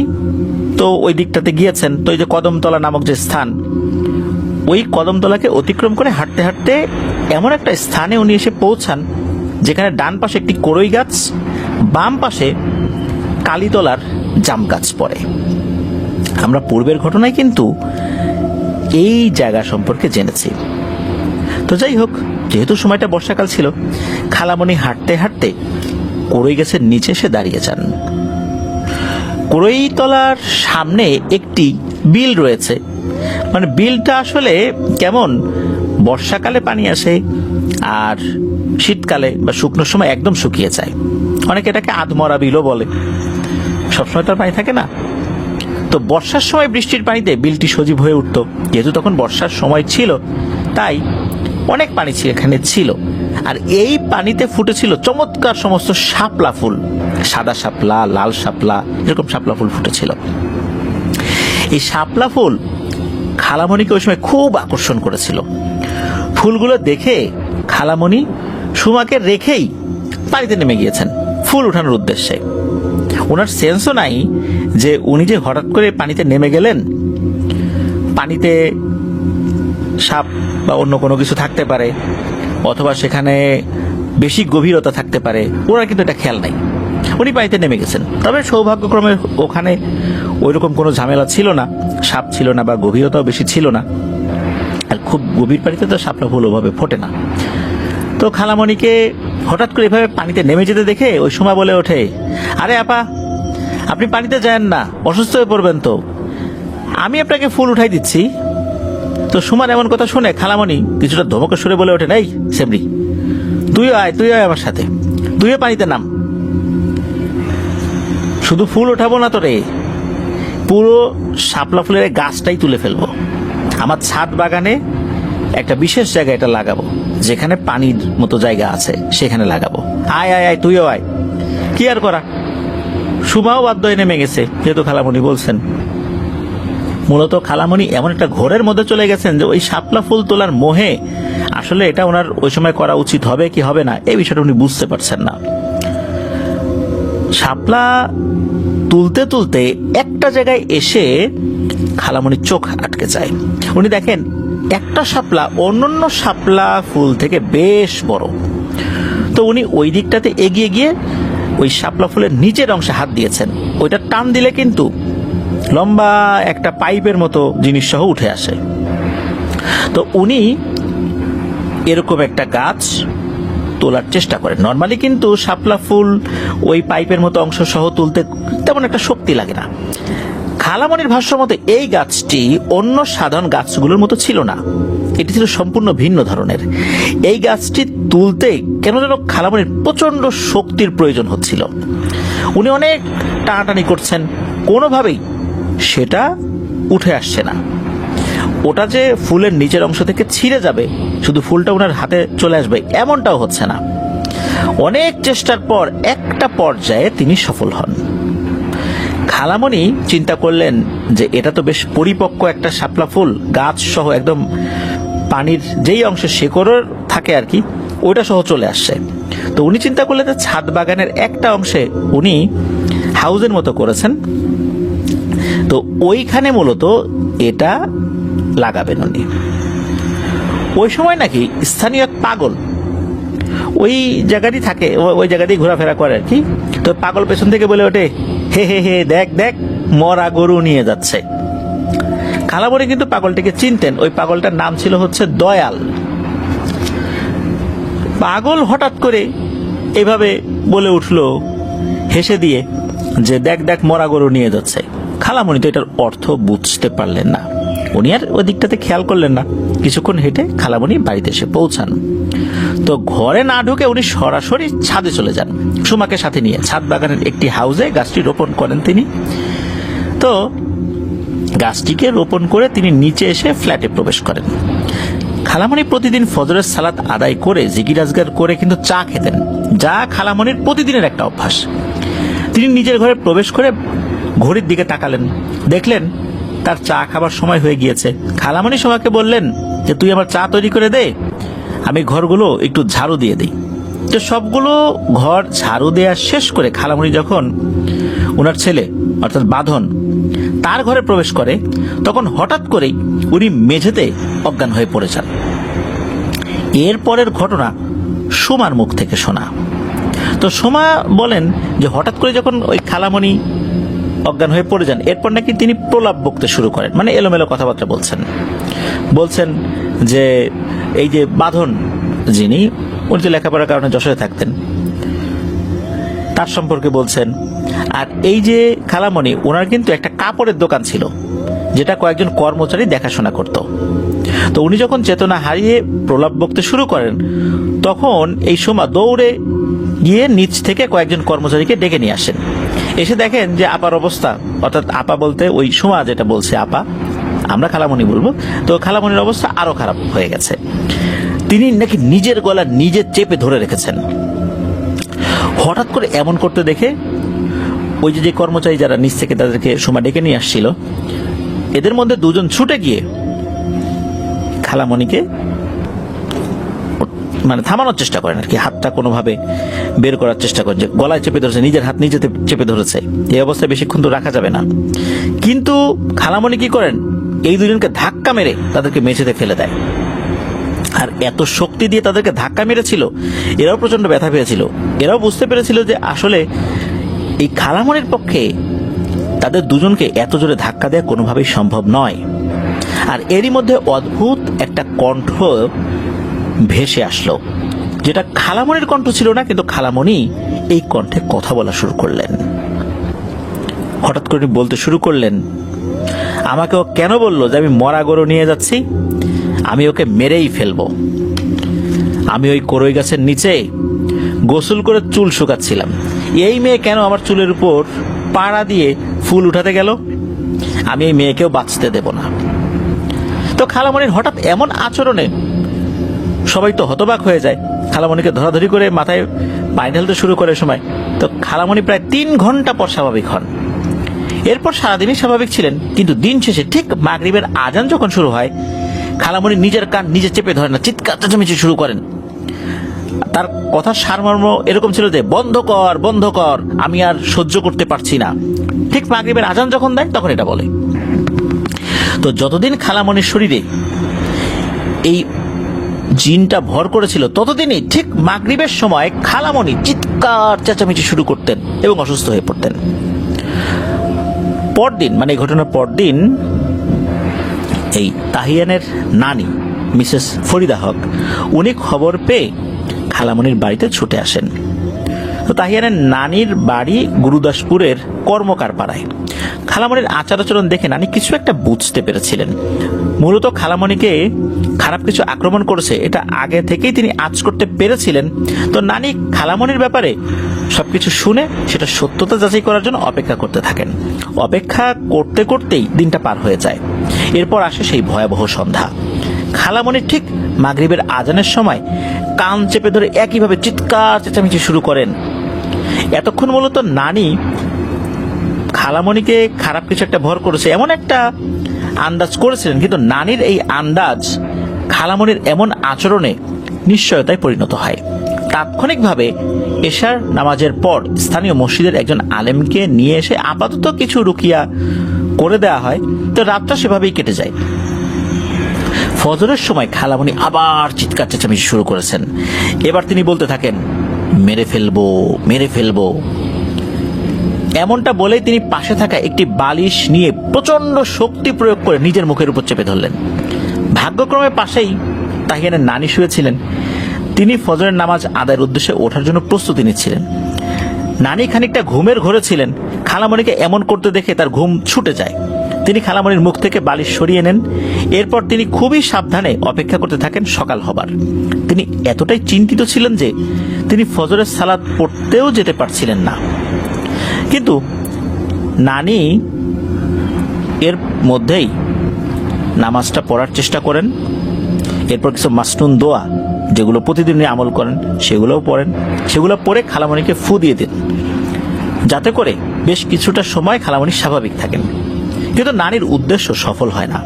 তো ওই দিকটাতে গিয়েছেন। তো এই যে কদমতলা নামক যে স্থান, ওই কদমতলাকে অতিক্রম করে হাঁটতে হাঁটতে এমন একটা স্থানে উনি এসে পৌঁছান যেখানে ডান পাশে একটি কড়ই গাছ, বাম পাশে কালীতলার জাম গাছ পড়ে। আমরা পূর্বের ঘটনায় কিন্তু এই জায়গা সম্পর্কে জেনেছি। তো যাই হোক, যেহেতু সময়টা বর্ষাকাল ছিল, খালামণি হাঁটতে হাঁটতে কড়ই গাছের নিচে এসে দাঁড়িয়ে যান। কড়ইতলার সামনে একটি বিল রয়েছে। মানে বিলটা আসলে কেমন, বর্ষাকালে পানি আসে আর শীতকালে বা শুকনোর সময় একদম শুকিয়ে যায়। অনেকে এটাকে আধমরা বিলও বলে। সবসময় তার পানি থাকে না। তো বর্ষার সময় বৃষ্টির পানিতে বিলটি সজীব হয়ে উঠত। যেহেতু তখন বর্ষার সময় ছিল, তাই অনেক পানি এখানে ছিল। আর এই পানিতে ফুটেছিল চমৎকার সমস্ত শাপলা ফুল, সাদা শাপলা, লাল শাপলা, এরকম শাপলা ফুল ফুটেছিল। এই শাপলা ফুল খালামণিকে ওই সময় খুব আকর্ষণ করেছিল। ফুলগুলো দেখে খালামণি সুমাকে রেখেই পানিতে নেমে গিয়েছেন ফুল উঠানোর উদ্দেশ্যে। ওনার সেন্সও নাই যে উনি যে হঠাৎ করে পানিতে নেমে গেলেন, পানিতে সাপ বা অন্য কোনো কিছু থাকতে পারে, অথবা সেখানে বেশি গভীরতা থাকতে পারে। ওনার কিন্তু এটা খেয়াল নাই। উনি পানিতে নেমে গেছেন। তবে সৌভাগ্যক্রমে ওখানে ওইরকম কোনো ঝামেলা ছিল না, সাপ ছিল না বা গভীরতাও বেশি ছিল না, আর খুব গভীর পানিতে তো শাপলা ফুল ওভাবে ফোটে না। তো খালামণিকে হঠাৎ করে এভাবে পানিতে নেমে যেতে দেখে ওই সময় বলে ওঠে, আরে আপা, আপনি পানিতে যান না, অসুস্থ হয়ে পড়বেন তো, আমি আপনাকে ফুল উঠাই দিচ্ছি। তো সুমার এমন কথা শুনে খালামণি কিছুটা ধমকে সুরে বলে ওঠেন, এই সেমরি, তুই আয় আমার সাথে, তুইও পানিতে নাম। শুধু ফুল ওঠাবো না তো রে, পুরো শাপলা ফুলের গাছটাই তুলে ফেলবো, আমার ছাদ বাগানে একটা বিশেষ জায়গায় এটা লাগাবো, যেখানে পানির মতো জায়গা আছে সেখানে লাগাবো, আয় আয় আয়, তুইও আয়। কি আর করা, সুমাও বাধ্য হয়ে নেমে গেছে, যেহেতু খালামণি বলছেন। মূলত খালামণি এমন একটা ঘোরের মধ্যে চলে গেছেন যে ওই শাপলা ফুল তোলার মোহে আসলে এটা ওনার ওই সময় করা উচিত হবে কি হবে না এই বিষয়টা উনি বুঝতে পারছেন না। শাপলা তুলতে তুলতে একটা জায়গায় এসে খালামণির চোখ আটকে যায়। উনি দেখেন একটা শাপলা অন্যান্য শাপলা ফুল থেকে বেশ বড়। তো উনি ওই দিকটাতে এগিয়ে গিয়ে ওই শাপলা ফুলের নিচের অংশে হাত দিয়েছেন। ওইটা টান দিলে কিন্তু লম্বা একটা পাইপের মতো জিনিস সহ উঠে আসে। তো উনি এরকম একটা গাছ তোলার চেষ্টা করেন। নর্মালি কিন্তু শাপলা ফুল ওই পাইপের মতো অংশ সহ তুলতে তেমন একটা শক্তি লাগে না। খালামণির ভাষ্য মতে এই গাছটি অন্য সাধারণ গাছগুলোর মতো ছিল না, এটি ছিল সম্পূর্ণ ভিন্ন ধরনের। এই গাছটি তুলতে কেন যেন খালামণির প্রচন্ড শক্তির প্রয়োজন হচ্ছিল। উনি অনেক টানাটানি করছেন, কোনোভাবেই সেটা উঠে আসছে না। ওটা যে ফুলের নিচের অংশ থেকে ছিঁড়ে যাবে, শুধু ফুলটা ওনার হাতে চলে আসবে এমনটাও হচ্ছে না। অনেক চেষ্টার পর একটা পর্যায়ে তিনি সফল হন। খালামণি চিন্তা করলেন যে এটা তো বেশ পরিপক্ক একটা শাপলা ফুল, গাছ সহ একদম পানির যেই অংশে শেকড় থাকে আর কি, ওইটা সহ চলে আসছে। তো উনি চিন্তা করলেন যে ছাদ বাগানের একটা অংশে উনি হাউজের মতো করেছেন, তো ওইখানে মূলত এটা লাগাবেন উনি। ওই সময় নাকি স্থানীয় এক পাগল ওই জায়গাটি থাকে, ওই জায়গাতেই ঘোরাফেরা করে আর কি। তো পাগল পেছন থেকে বলে ওঠে, হে হে হে, দেখ দেখ, মরা গরু নিয়ে যাচ্ছে। খালামণি কিন্তু পাগলটিকে চিনতেন, ওই পাগলটার নাম ছিল হচ্ছে দয়াল। পাগল হঠাৎ করে এভাবে বলে উঠলো হেসে দিয়ে যে দেখ দেখ, মরা গরু নিয়ে যাচ্ছে। খালামণি তো এটার অর্থ বুঝতে পারলেন না, উনি আর ওই দিকটাতে খেয়াল করলেন না। কিছুক্ষণ হেঁটে খালামণি বাড়িতে এসে পৌঁছান। তো ঘরে না ঢুকে উনি সরাসরি ছাদে চলে যান, সুমাকে সাথে নিয়ে। ছাদ বাগানের একটি হাউজে গাছটি রোপণ করেন তিনি। তো গাছটিকে রোপণ করে তিনি নিচে এসে ফ্ল্যাটে প্রবেশ করেন। খালামণি প্রতিদিন ফজরের সালাত আদায় করে জিকির আজগার করে কিন্তু চা খেতেন, যা খালামণির প্রতিদিনের একটা অভ্যাস। তিনি নিজের ঘরে প্রবেশ করে ঘড়ির দিকে তাকালেন, দেখলেন তার চা খাবার সময় হয়ে গিয়েছে। খালামণি সুমাকে বললেন যে তুই আমার চা তৈরি করে দে, আমি ঘরগুলো একটু ঝাড়ু দিয়ে দিই। তো সবগুলো ঘর ঝাড়ু দেওয়া শেষ করে খালামণি যখন ওনার ছেলে অর্থাৎ বাঁধন তার ঘরে প্রবেশ করে, তখন হঠাৎ করেই উনি মেঝেতে অজ্ঞান হয়ে পড়ে যান। এরপরের ঘটনা সুমার মুখ থেকে শোনা। তো সুমা বলেন যে হঠাৎ করে যখন ওই খালামণি অজ্ঞান হয়ে পড়ে যান, এরপর নাকি তিনি প্রলাপ বকতে শুরু করেন, মানে এলোমেলো কথাবার্তা বলছেন যে এই যে বাঁধন যিনি, উনি তো লেখাপড়ার কারণে যশোরে থাকতেন, তার সম্পর্কে বলছেন। আর এই যে খালামণি, ওনার কিন্তু একটা কাপড়ের দোকান ছিল যেটা কয়েকজন কর্মচারী দেখাশোনা করত। তো উনি যখন চেতনা হারিয়ে প্রলাপ বকতে শুরু করেন, তখন এই সুমা দৌড়ে গিয়ে নিচ থেকে কয়েকজন কর্মচারীকে ডেকে নিয়ে আসেন। এসে দেখেন যে আপার অবস্থা, অর্থাৎ আপা বলতে ওই সুমা যেটা বলছে আপা, আমরা খালামণি বলবো, তো খালামণির অবস্থা আরো খারাপ হয়ে গেছে। তিনি নাকি নিজের গলা নিজে চেপে ধরে রেখেছেন। হঠাৎ করে এমন করতে দেখে ওই যে কর্মচারী যারা নিচ থেকে তাদেরকে সুমা ডেকে নিয়ে আসছিল, এদের মধ্যে দুজন ছুটে গিয়ে খালামণিকে মানে থামানোর চেষ্টা করেন আর কি, হাতটা কোনোভাবে বের করার চেষ্টা করেন, যে গলায় চেপে ধরেছে, নিজের হাত নিজেতে চেপে ধরেছে। এই অবস্থায় বেশিক্ষণ তো রাখা যাবে না। কিন্তু খালামণি কি করেন, এই দুজনকে ধাক্কা মেরে তাদেরকে মেঝেতে ফেলে দেয়। আর এত শক্তি দিয়ে তাদেরকে ধাক্কা মেরেছিল, এরাও প্রচন্ড ব্যথা পেয়েছিল। এরাও বুঝতে পেরেছিল যে আসলে এই খালামণির পক্ষে তাদের দুজনকে এত জোরে ধাক্কা দেওয়া কোনোভাবেই সম্ভব নয়। আর এরই মধ্যে অদ্ভুত একটা কণ্ঠ ভেসে আসলো, যেটা খালামণির কণ্ঠ ছিল না, কিন্তু খালামণি এই কণ্ঠে কথা বলা শুরু করলেন। হঠাৎ করে বলতে শুরু করলেন, আমাকে ও কেন বললো যে আমি মরা গরু নিয়ে যাচ্ছি, আমি ওকে মেরেই ফেলবো। আমি ওই করই গাছের নিচে গোসল করে চুল শুকাচ্ছিলাম, এই মেয়ে কেন আমার চুলের উপর পাড়া দিয়ে ফুল উঠাতে গেল, আমি এই মেয়েকেও বাঁচতে দেব না। তো খালামণির হঠাৎ এমন আচরণে সবাই তো হতবাক হয়ে যায়। খালামণিকে ধরাধরি করে মাথায় পানি ঢালতে শুরু করে সময়। তো খালামণি প্রায় 3 ঘন্টা পর স্বাভাবিক হন। এরপর সারাদিনই স্বাভাবিক ছিলেন, কিন্তু দিন শেষে ঠিক মাগরিবের আজান যখন শুরু হয়, খালামণি নিজের কান নিজে চেপে ধরেন না, চিৎকার চেঁচামেচি শুরু করেন। তার কথার সারমর্ম এরকম ছিল যে বন্ধ কর বন্ধ কর, আমি আর সহ্য করতে পারছি না। ঠিক মাগরিবের আজান যখন দেয় তখন এটা বলে। তো যতদিন খালামণির শরীরে এই জিনটা ভর করেছিল, ততদিনই ঠিক মাগরিবের সময় খালামণি চিৎকার চেঁচামেচি শুরু করতেন এবং অসুস্থ হয়ে পড়তেন। পরদিন, মানে এই ঘটনার পরদিন, এই তাহিয়ানের নানি মিসেস ফরিদা হক, উনি খবর পেয়ে খালামণির বাড়িতে ছুটে আসেন। তো তাহিয়ানের নানির বাড়ি গুরুদাসপুরের কর্মকার পাড়ায়। খালামণির আচার আচরণ দেখে নানি কিছু একটা বুঝতে পেরেছিলেন। মূলত খালামণিকে খারাপ কিছু আক্রমণ করেছে, এটা আগে থেকেই তিনি আঁচ করতে পেরেছিলেন। তো নানি খালামণির ব্যাপারে সবকিছু শুনে সেটা সত্যতা যাচাই করার জন্য অপেক্ষা করতে থাকেন। অপেক্ষা করতে করতেই দিনটা পার হয়ে যায়। এরপর আসে সেই ভয়াবহ সন্ধ্যা। খালামণি ঠিক মাগরিবের আজানের সময় কান চেপে ধরে একইভাবে চিৎকার চেঁচামেচি শুরু করেন। এতক্ষণ মূলত নানি খালামণিকে খারাপ কিছু একটা ভর করেছে এমন একটা আন্দাজ করেছিলেন, কিন্তু নানির এই আন্দাজ খালামণির এমন আচরণে নিশ্চয়তায় পরিণত হয়। তাৎক্ষণিকভাবে এশার নামাজের পর স্থানীয় মসজিদের একজন আলেমকে নিয়ে এসে আপাতত কিছু রুকিয়া করে দেওয়া হয়। তো রাতটা সেভাবেই কেটে যায়। ফজরের সময় খালামণি আবার চিৎকার চেঁচামেচি শুরু করেছেন। এবার তিনি বলতে থাকেন, মেরে ফেলবো মেরে ফেলবো। এমনটা বলেই তিনি পাশে থাকা একটি বালিশ নিয়ে প্রচন্ড শক্তি প্রয়োগ করে নিজের মুখের উপর চেপে ধরলেন। ভাগ্যক্রমে পাশেই তাহিয়ানের নানি শুয়েছিলেন। তিনি ফজরের নামাজ আদায়ের উদ্দেশ্যে ওঠার জন্য প্রস্তুতি নিচ্ছিলেন। নানি খানিকটা ঘুমের ঘোরে ছিলেন। খালামণিকে এমন করতে দেখে তার ঘুম ছুটে যায়। তিনি খালামণির মুখ থেকে বালিশ সরিয়ে নেন। এরপর তিনি খুবই সাবধানে অপেক্ষা করতে থাকেন সকাল হবার। তিনি এতটাই চিন্তিত ছিলেন যে তিনি ফজরের সালাত পড়তেও যেতে পারছিলেন না। কিন্তু নানি এর মধ্যেই নামাজটা পড়ার চেষ্টা করেন। এরপর কিছু মাসনুন দোয়া, যেগুলো প্রতিদিন আমল করেন, সেগুলোও পড়েন। সেগুলো পড়ে খালামণিকে ফু দিয়ে দেন, যাতে করে বেশ কিছুটা সময় খালামণি স্বাভাবিক থাকেন। কিন্তু নানির উদ্দেশ্য সফল হয় না।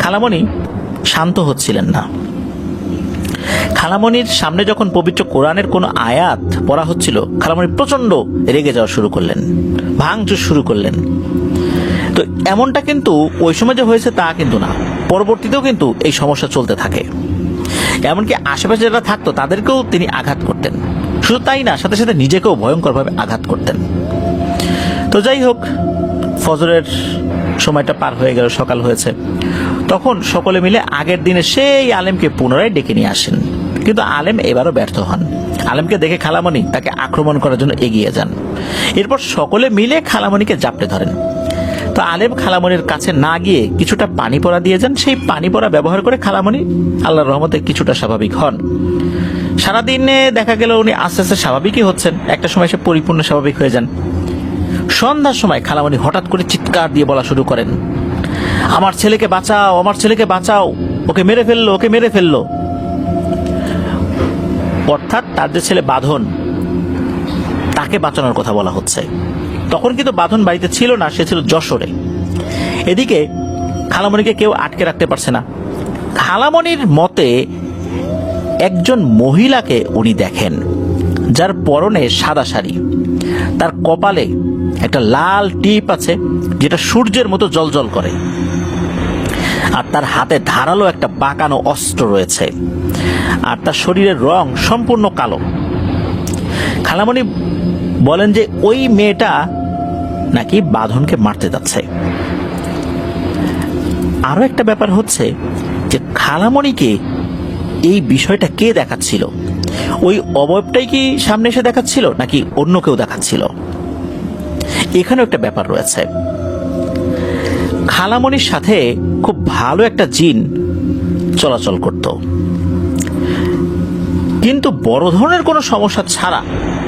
খালামণি শান্ত হচ্ছিলেন না। খালামণির সামনে যখন পবিত্র কোরআনের কোনো আয়াত পড়া হচ্ছিল, খালামণি প্রচন্ড রেগে যাওয়া শুরু করলেন, ভাঙচুর শুরু করলেন। তো এমনটা কিন্তু ওই সময় যে হয়েছে তা কিন্তু না, পরবর্তীতেও কিন্তু এই সমস্যা চলতে থাকে। এমনকি আশেপাশে যারা থাকতো তাদেরকেও তিনি আঘাত করতেন। শুধু তাই না, সাথে সাথে নিজেকেও ভয়ঙ্করভাবে আঘাত করতেন। তো যাই হোক, ফজরের সময়টা পার হয়ে গেল, সকাল হয়েছে। তখন সকলে মিলে আগের দিনে সেই আলেমকে পুনরায় ডেকে নিয়ে আসেন। কিন্তু আলেম এবারও ব্যর্থ হন। আলেমকে দেখে খালামণি তাকে আক্রমণ করার জন্য এগিয়ে যান। এরপর সকলে মিলে খালামণিকে জাপটে ধরেন। তো আলেম খালামণির কাছে না গিয়ে কিছুটা পানি পড়া দিয়ে যান। সেই পানি পড়া ব্যবহার করে খালামণি আল্লাহর রহমতে কিছুটা স্বাভাবিক হন। সারাদিনে দেখা গেল উনি আস্তে আস্তে স্বাভাবিকই হচ্ছেন। একটা সময় সে পরিপূর্ণ স্বাভাবিক হয়ে যান। সন্ধ্যার সময় খালামণি হঠাৎ করে চিৎকার দিয়ে বলা শুরু করেন, আমার ছেলেকে বাঁচাও, আমার ছেলেকে বাঁচাও, ওকে মেরে ফেললো, ওকে মেরে ফেললো। অর্থাৎ তার যে ছেলে বাঁধন, তাকে বাঁচানোর কথা বলা হচ্ছে। তখন কিন্তু বাঁধন বাড়িতে ছিল না, সে ছিল যশোরে। এদিকে খালামণিকে কেউ আটকে রাখতে পারছে না। খালামণির মতে একজন মহিলাকে উনি দেখেন, যার পরনে সাদা শাড়ি, তার কপালে একটা লাল টিপ আছে যেটা সূর্যের মতো জ্বলজ্বল করে, আর তার হাতে ধারালো একটা বাঁকানো অস্ত্র রয়েছে, আর তার শরীরের রং সম্পূর্ণ কালো। খালামণি বলেন যে ওই মেয়েটা নাকি বাঁধনকে মারতে যাচ্ছে। আরো একটা ব্যাপার হচ্ছে যে খালামণিকে এই বিষয়টা কে দেখাচ্ছিল, ওই অবয়বটাই কি সামনে এসে দেখাচ্ছিল নাকি অন্য কেউ দেখাচ্ছিল, এখানেও একটা ব্যাপার রয়েছে। খালামণির সাথে খুব ভালো একটা জিন চলাচল করত, কিন্তু বড় ধরনের কোনো সমস্যা ছাড়া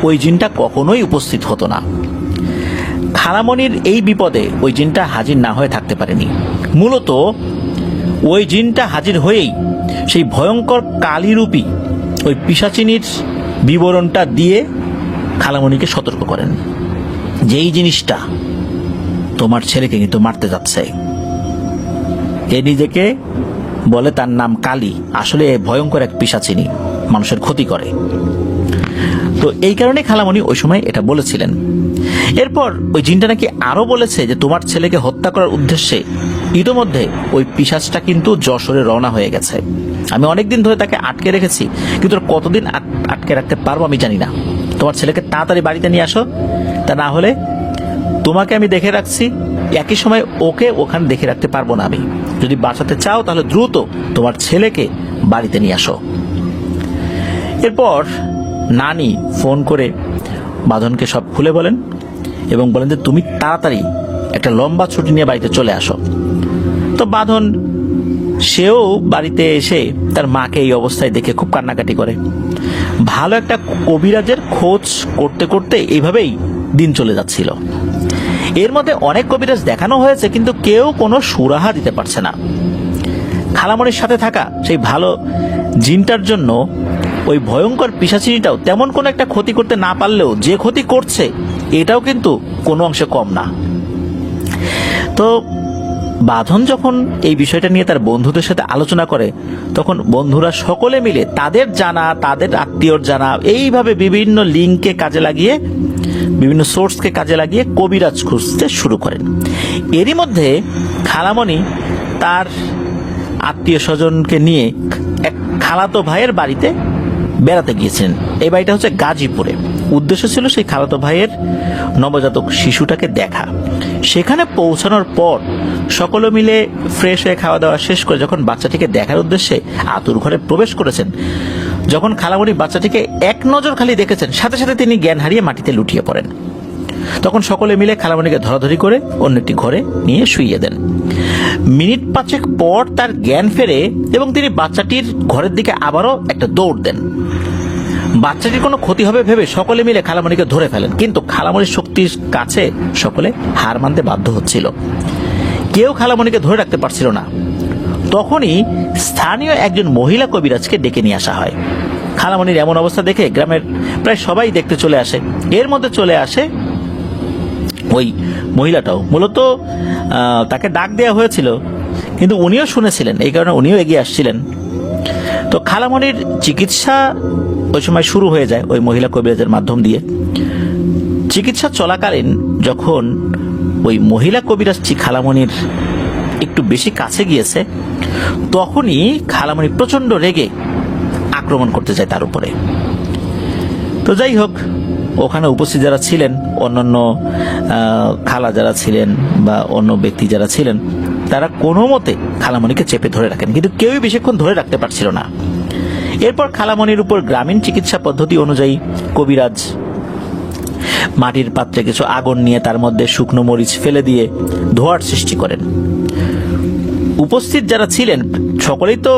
ওই জিনটা কখনোই উপস্থিত হতো না। খালামণির এই বিপদে ওই জিনটা হাজির না হয়ে থাকতে পারেনি। মূলত ওই জিনটা হাজির হয়েই সেই ভয়ঙ্কর কালীরূপী ওই পিশাচিনীর বিবরণটা দিয়ে খালামণিকে সতর্ক করেন যে এই জিনিসটা তোমার ছেলেকে কিন্তু মারতে যাচ্ছে। এ নিজেকে বলে তার নাম কালী, আসলে ভয়ঙ্কর এক পিশাচিনী, মানুষের ক্ষতি করে। তো এই কারণে খালামণি ওই সময় এটা বলেছিলেন। এরপর ওই জিনটা নাকি আরো বলেছে যে তোমার ছেলেকে হত্যা করার উদ্দেশ্যে ইতোমধ্যে ওই পিশাচটা কিন্তু যশোরে রওনা হয়ে গেছে। আমি অনেকদিন ধরে তাকে আটকে রেখেছি, কিন্তু কতদিন আটকে রাখতে পারবো আমি জানি না। তোমার ছেলেকে তাড়াতাড়ি বাড়িতে নিয়ে আসো, তা না হলে তোমাকে আমি দেখে রাখছি, একই সময় ওকে ওখানে দেখে রাখতে পারবো না আমি। যদি বাঁচাতে চাও তাহলে দ্রুত তোমার ছেলেকে বাড়িতে নিয়ে আসো। এরপর নানি ফোন করে বাঁধনকে সব খুলে বলেন এবং বলেন যে তুমি তাড়াতাড়ি একটা লম্বা ছুটি নিয়ে বাড়িতে চলে আসো। তো বাঁধন সেও বাড়িতে এসে তার মাকে এই অবস্থায় দেখে খুব কান্নাকাটি করে। ভালো একটা কবিরাজের খোঁজ করতে করতে এইভাবেই দিন চলে যাচ্ছিল। এর মধ্যে অনেক কবিরাজ দেখানো হয়েছে, কিন্তু কেউ কোনো সুরাহা দিতে পারছে না। খালামণির সাথে থাকা সেই ভালো জিনটার জন্য ওই ভয়ঙ্কর পিশাচিনীটাও তেমন কোনো একটা ক্ষতি করতে না পারলেও যে ক্ষতি করছে এটাও কিন্তু কোনো অংশে কম না। তো বাঁধন যখন এই বিষয়টা নিয়ে তার বন্ধুদের সাথে আলোচনা করে, তখন বন্ধুরা সকলে মিলে তাদের জানা, তাদের আত্মীয়র জানা, এইভাবে বিভিন্ন লিঙ্ককে কাজে লাগিয়ে, বিভিন্ন সোর্সকে কাজে লাগিয়ে কবিরাজ খুঁজতে শুরু করেন। এরই মধ্যে খালামণি তার আত্মীয় স্বজনকে নিয়ে এক খালাতো ভাইয়ের বাড়িতে বেড়াতে গিয়েছিলেন। এই বাড়িটা হচ্ছে গাজীপুরে। উদ্দেশ্য ছিল সেই খালাতো ভাইয়ের নবজাতক শিশুটাকে দেখা। সেখানে পৌঁছানোর পর সকলে মিলে ফ্রেশ হয়ে খাওয়া দাওয়া শেষ করে যখন বাচ্চাটিকে দেখার উদ্দেশ্যে আতুর ঘরে প্রবেশ করেছেন, যখন খালামণি বাচ্চাটিকে এক নজর খালি দেখেছেন, সাথে সাথে তিনি জ্ঞান হারিয়ে মাটিতে লুটিয়ে পড়েন। তখন সকলে মিলে খালামণিকে ধরাধরি করে অন্য একটি ঘরে নিয়ে শুইয়ে দেন। মিনিট 5 পর তার জ্ঞান ফেরে এবং তিনি বাচ্চাটির ঘরের দিকে আবারও একটা দৌড় দেন। বাচ্চাটির কোনো ক্ষতি হবে ভেবে সকলে মিলে খালামণিকে ধরে ফেলেন, কিন্তু খালামণির শক্তির কাছে সকলে হার মানতে বাধ্য হচ্ছিল। কেউ খালামণিকে ধরে রাখতে পারছিল না। তখনই স্থানীয় একজন মহিলা কবিরাজকে ডেকে নিয়ে আসা হয়। খালামণির এমন অবস্থা দেখে গ্রামের প্রায় সবাই দেখতে চলে আসে। এর মধ্যে চলে আসে ওই মহিলাটাও। মূলত তাকে ডাক দেওয়া হয়েছিল, কিন্তু উনিও শুনেছিলেন, এই কারণে উনিও এগিয়ে আসছিলেন। তো খালামণির চিকিৎসা ওই সময় শুরু হয়ে যায় ওই মহিলা কবিরাজের মাধ্যম দিয়ে। চিকিৎসা চলাকালীন যখন ওই মহিলা কবিরাজটি খালামণির একটু বেশি কাছে গিয়েছে, তখনই খালামণি প্রচন্ড রেগে আক্রমণ করতে যায় তার উপরে। তো যাই হোক, ওখানে উপস্থিত যারা ছিলেন, অন্যান্য খালা যারা ছিলেন বা অন্য ব্যক্তি যারা ছিলেন, তারা কোনো মতে খালামণিকে চেপে ধরে রাখেন, কিন্তু কেউই বেশিক্ষণ ধরে রাখতে পারছিল না। এরপর খালামণির উপর গ্রামীণ চিকিৎসা পদ্ধতি অনুযায়ী কবিরাজ মাটির পাত্রে কিছু আগুন নিয়ে তার মধ্যে শুকনো মরিচ ফেলে দিয়ে ধোঁয়ার সৃষ্টি করেন। উপস্থিত যারা ছিলেন সকলেই তো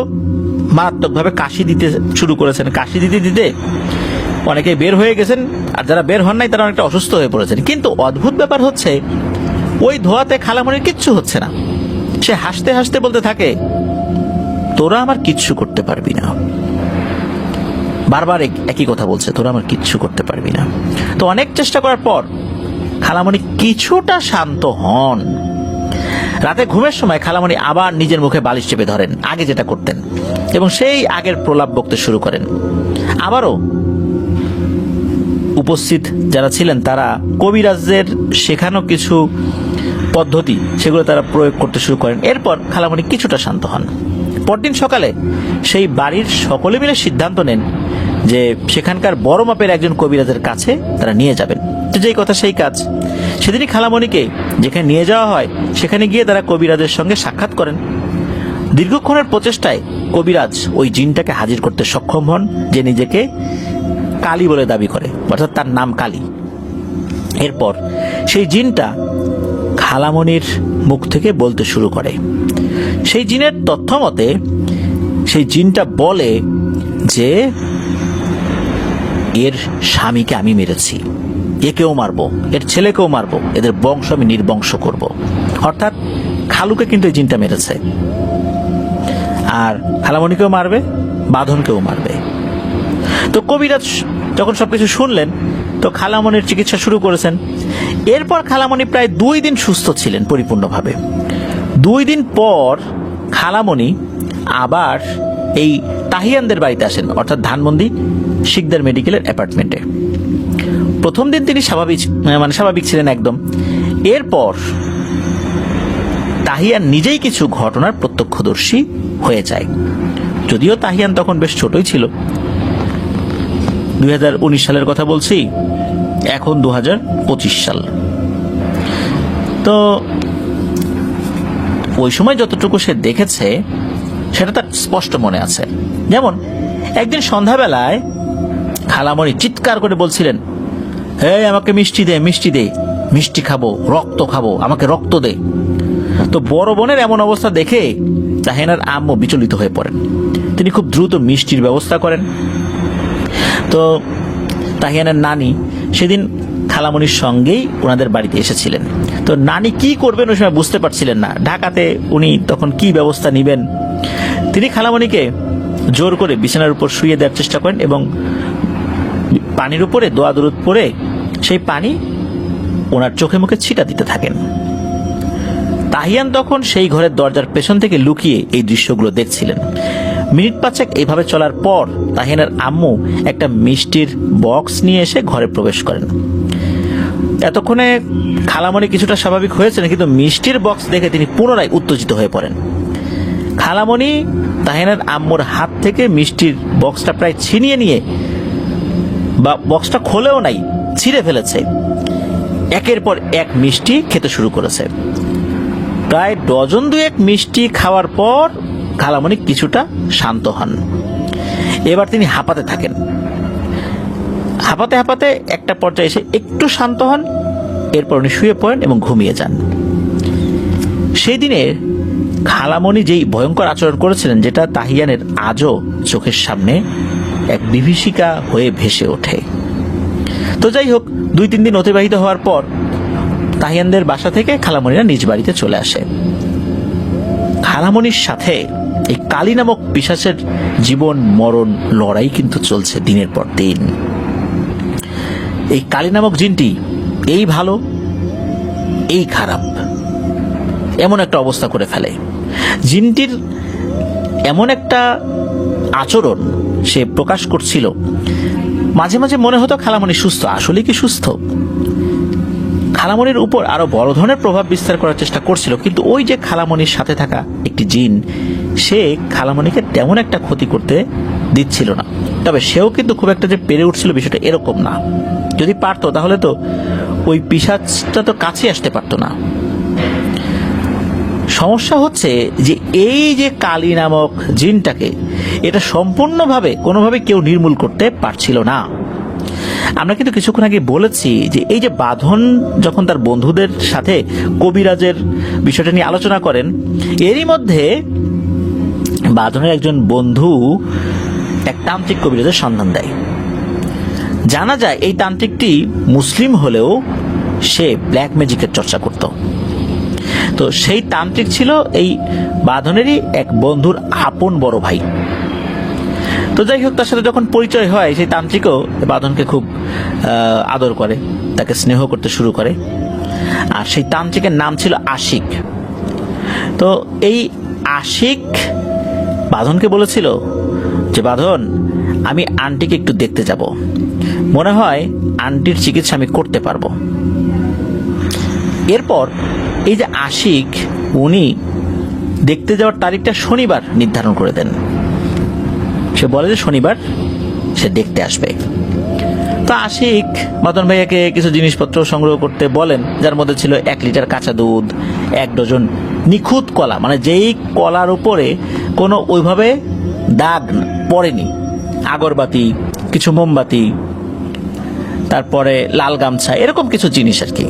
মারাত্মকভাবে কাশি দিতে শুরু করেছেন। কাশি দিতে দিতে অনেকে বের হয়ে গেছেন, আর যারা বের হন নাই তারা অনেকটা অসুস্থ হয়ে পড়েছেন। কিন্তু অদ্ভুত ব্যাপার হচ্ছে, ওই ধোঁয়াতে খালামণির কিচ্ছু হচ্ছে না। সে হাসতে হাসতে বলতে থাকে, তোরা আমার কিচ্ছু করতে পারবি না। বারবার একই কথা বলছে, তোরা আমার কিচ্ছু করতে পারবি না। তো অনেক চেষ্টা করার পর খালামণি কিছুটা শান্ত হন। রাতে ঘুমের সময় খালামণি আবার নিজের মুখে বালিশ চেপে ধরেন, আগে যেটা করতেন, এবং সেই আগের প্রলাপ বকতে শুরু করেন। আবারও উপস্থিত যারা ছিলেন তারা কবিরাজের শেখানো কিছু পদ্ধতি সেগুলো তারা প্রয়োগ করতে শুরু করেন। এরপর খালামণি কিছুটা শান্ত হন। পরদিন সকালে সেই বাড়ির সকলে মিলে সিদ্ধান্ত নেন যে সেখানকার বড় মাপের একজন কবিরাজের কাছে তারা নিয়ে যাবেন। যেই কথা সেই কাজ। সেদিনই খালামণিকে যেখানে নিয়ে যাওয়া হয় সেখানে গিয়ে তারা কবিরাজের সঙ্গে সাক্ষাৎ করেন। দীর্ঘক্ষণের প্রচেষ্টায় কবিরাজ ওই জিনটাকে হাজির করতে সক্ষম হন, যে নিজেকে কালী বলে দাবি করে, অর্থাৎ তার নাম কালী। এরপর সেই জিনটা খালামণির মুখ থেকে বলতে শুরু করে। সেই জিনের তথ্য মতে সেই জিনটা বলে যে এর স্বামীকে আমি মেরেছি, একেও মারবো, এর ছেলেকেও মারবো, এদের বংশ আমি নির্বংশ করব। অর্থাৎ খালুকে কিন্তু এই জিনটা মেরেছে, আর খালামণিকেও মারবে, বাঁধনকেও মারবে। তো কবিরাজ যখন সবকিছু শুনলেন তো খালামণির চিকিৎসা শুরু করেছেন। এরপর খালামণি প্রায় 2 দিন সুস্থ ছিলেন পরিপূর্ণভাবে। 2 দিন পর খালামণি আবার এই তাহিয়ানদের বাড়িতে আসেন, অর্থাৎ ধানমন্ডি শিকদার মেডিকেলের অ্যাপার্টমেন্টে। প্রথম দিন তিনি স্বাভাবিক ছিলেন একদম। এরপর তাহিয়ান নিজেই কিছু ঘটনার প্রত্যক্ষদর্শী হয়ে যায়। যদিও তাহিয়ান তখন বেশ ছোটই ছিল, 2019 সালের কথা বলছি, এখন 2025 সাল। তো ওই সময় যতটুকু সে দেখেছে সেটা তার স্পষ্ট মনে আছে। যেমন একদিন সন্ধ্যাবেলায় খালামণি চিৎকার করে বলছিলেন, হে আমাকে মিষ্টি দে, মিষ্টি দে, মিষ্টি খাবো, রক্ত খাবো, আমাকে রক্ত দে। তো বড় বোনের এমন অবস্থা দেখে তাহিয়ানের আম্মু বিচলিত হয়ে পড়েন। তিনি খুব দ্রুত মিষ্টির ব্যবস্থা করেন। তো তাহিয়ানের নানি সেদিন খালামণির সঙ্গেই ওনাদের বাড়িতে এসেছিলেন। তো নানি কি করবেন ওই সময় বুঝতে পারছিলেন না, ঢাকাতে উনি তখন কি ব্যবস্থা নেবেন। তিনি খালামণিকে জোর করে বিছানার উপর শুয়ে দেওয়ার চেষ্টা করেন এবং পানির উপরে দোয়া দরুদ পড়ে সেই পানি ওনার চোখে মুখে ছিটা দিতে থাকেন। তাহিয়ান তখন সেই ঘরের দরজার পেছন থেকে লুকিয়ে এই দৃশ্যগুলো দেখছিলেন। মিনিট 5 এইভাবে চলার পর তাহিয়ানের আম্মু একটা মিষ্টির বক্স নিয়ে এসে ঘরে প্রবেশ করেন। এতক্ষণে খালামণি কিছুটা স্বাভাবিক হয়েছেন, কিন্তু মিষ্টির বক্স দেখে তিনি পুনরায় উত্তেজিত হয়ে পড়েন। খালামণি তাহিয়ানের আম্মুর হাত থেকে মিষ্টির বক্সটা প্রায় ছিনিয়ে নিয়ে, বা বক্সটা খোলেও নাই, ছিঁড়ে ফেলেছে। একের পর এক মিষ্টি খেতে শুরু করেছে। প্রায় 2 মিষ্টি খাওয়ার পর খালামণি কিছুটা শান্ত হন। এবার তিনি হাঁপাতে থাকেন। হাঁপাতে হাঁপাতে একটা পর্যায়ে এসে একটু শান্ত হন। এরপর উনি শুয়ে পড়েন এবং ঘুমিয়ে যান। সেই দিনে খালামণি যেই ভয়ঙ্কর আচরণ করেছিলেন, যেটা তাহিয়ানের আজও চোখের সামনে এক বিভীষিকা হয়ে ভেসে ওঠে। তো যাই হোক, 2-3 দিন অতিবাহিত হওয়ার পর তাহিয়ানদের বাসা থেকে খালামণিরা নিজ বাড়িতে চলে আসে। খালামণির সাথে এই কালী নামক পিশাচের জীবন মরণ লড়াই কিন্তু চলছে দিনের পর দিন। এই কালী নামক জিনটি এই ভালো এই খারাপ এমন একটা অবস্থা করে ফেলে। জিনটির এমন একটা আচরণ সে প্রকাশ করছিল, মাঝে মাঝে মনে হতো খালামণি সুস্থ। আসলে কি সুস্থ? খালামণির উপর আরো বড় ধরনের প্রভাব বিস্তার করার চেষ্টা করছিল, কিন্তু ওই যে খালামণির সাথে থাকা একটি জিন, সে খালামণিকে তেমন একটা ক্ষতি করতে দিচ্ছিল না। তবে সেও কিন্তু খুব একটা যে পেরে উঠছিল বিষয়টা এরকম না। যদি পারতো তাহলে তো ওই পিশাচটা তো কাছে আসতে পারতো না। সমস্যা হচ্ছে যে এই যে কালী নামক জিনটাকে, এটা সম্পূর্ণভাবে কোনোভাবে কেউ নির্মূল করতে পারছিল না। আমরা কিন্তু কিছুক্ষণ আগে বলেছি যে এই যে বাঁধন যখন তার বন্ধুদের সাথে কবিরাজের বিষয়টা নিয়ে আলোচনা করেন, এরই মধ্যে বাঁধনের একজন বন্ধু এক তান্ত্রিক কবিরাজের সন্ধান দেয়। জানা যায় এই তান্ত্রিকটি মুসলিম হলেও সে ব্ল্যাক ম্যাজিকের চর্চা করত। তো সেই তান্ত্রিক ছিল এই বাঁধনেরই এক বন্ধুর আপন বড় ভাই। তো যাই হোক, তার সাথে যখন পরিচয় হয়, সেই তান্ত্রিকও বাঁধনকে খুব আদর করে, তাকে স্নেহ করতে শুরু করে। আর সেই তান্ত্রিকের নাম ছিল আশিক। তো এই আশিক বাঁধনকে বলেছিল যে, বাঁধন, আমি আন্টিকে একটু দেখতে যাব, মনে হয় আন্টির চিকিৎসা আমি করতে পারবো। এরপর এই যে আশিক, উনি দেখতে যাওয়ার তারিখটা শনিবার নির্ধারণ করে দেন। সে বলে যে শনিবার সে দেখতে আসবে। তো তো আশিক বাদন ভাইয়াকে কিছু জিনিসপত্র সংগ্রহ করতে বলেন, যার মধ্যে ছিল 1 লিটার কাঁচা দুধ, 1 ডজন নিখুঁত কলা, মানে যেই কলার উপরে কোনো ওইভাবে দাগ পড়েনি, আগরবাতি, কিছু মোমবাতি, তারপরে লাল গামছা, এরকম কিছু জিনিস আর কি।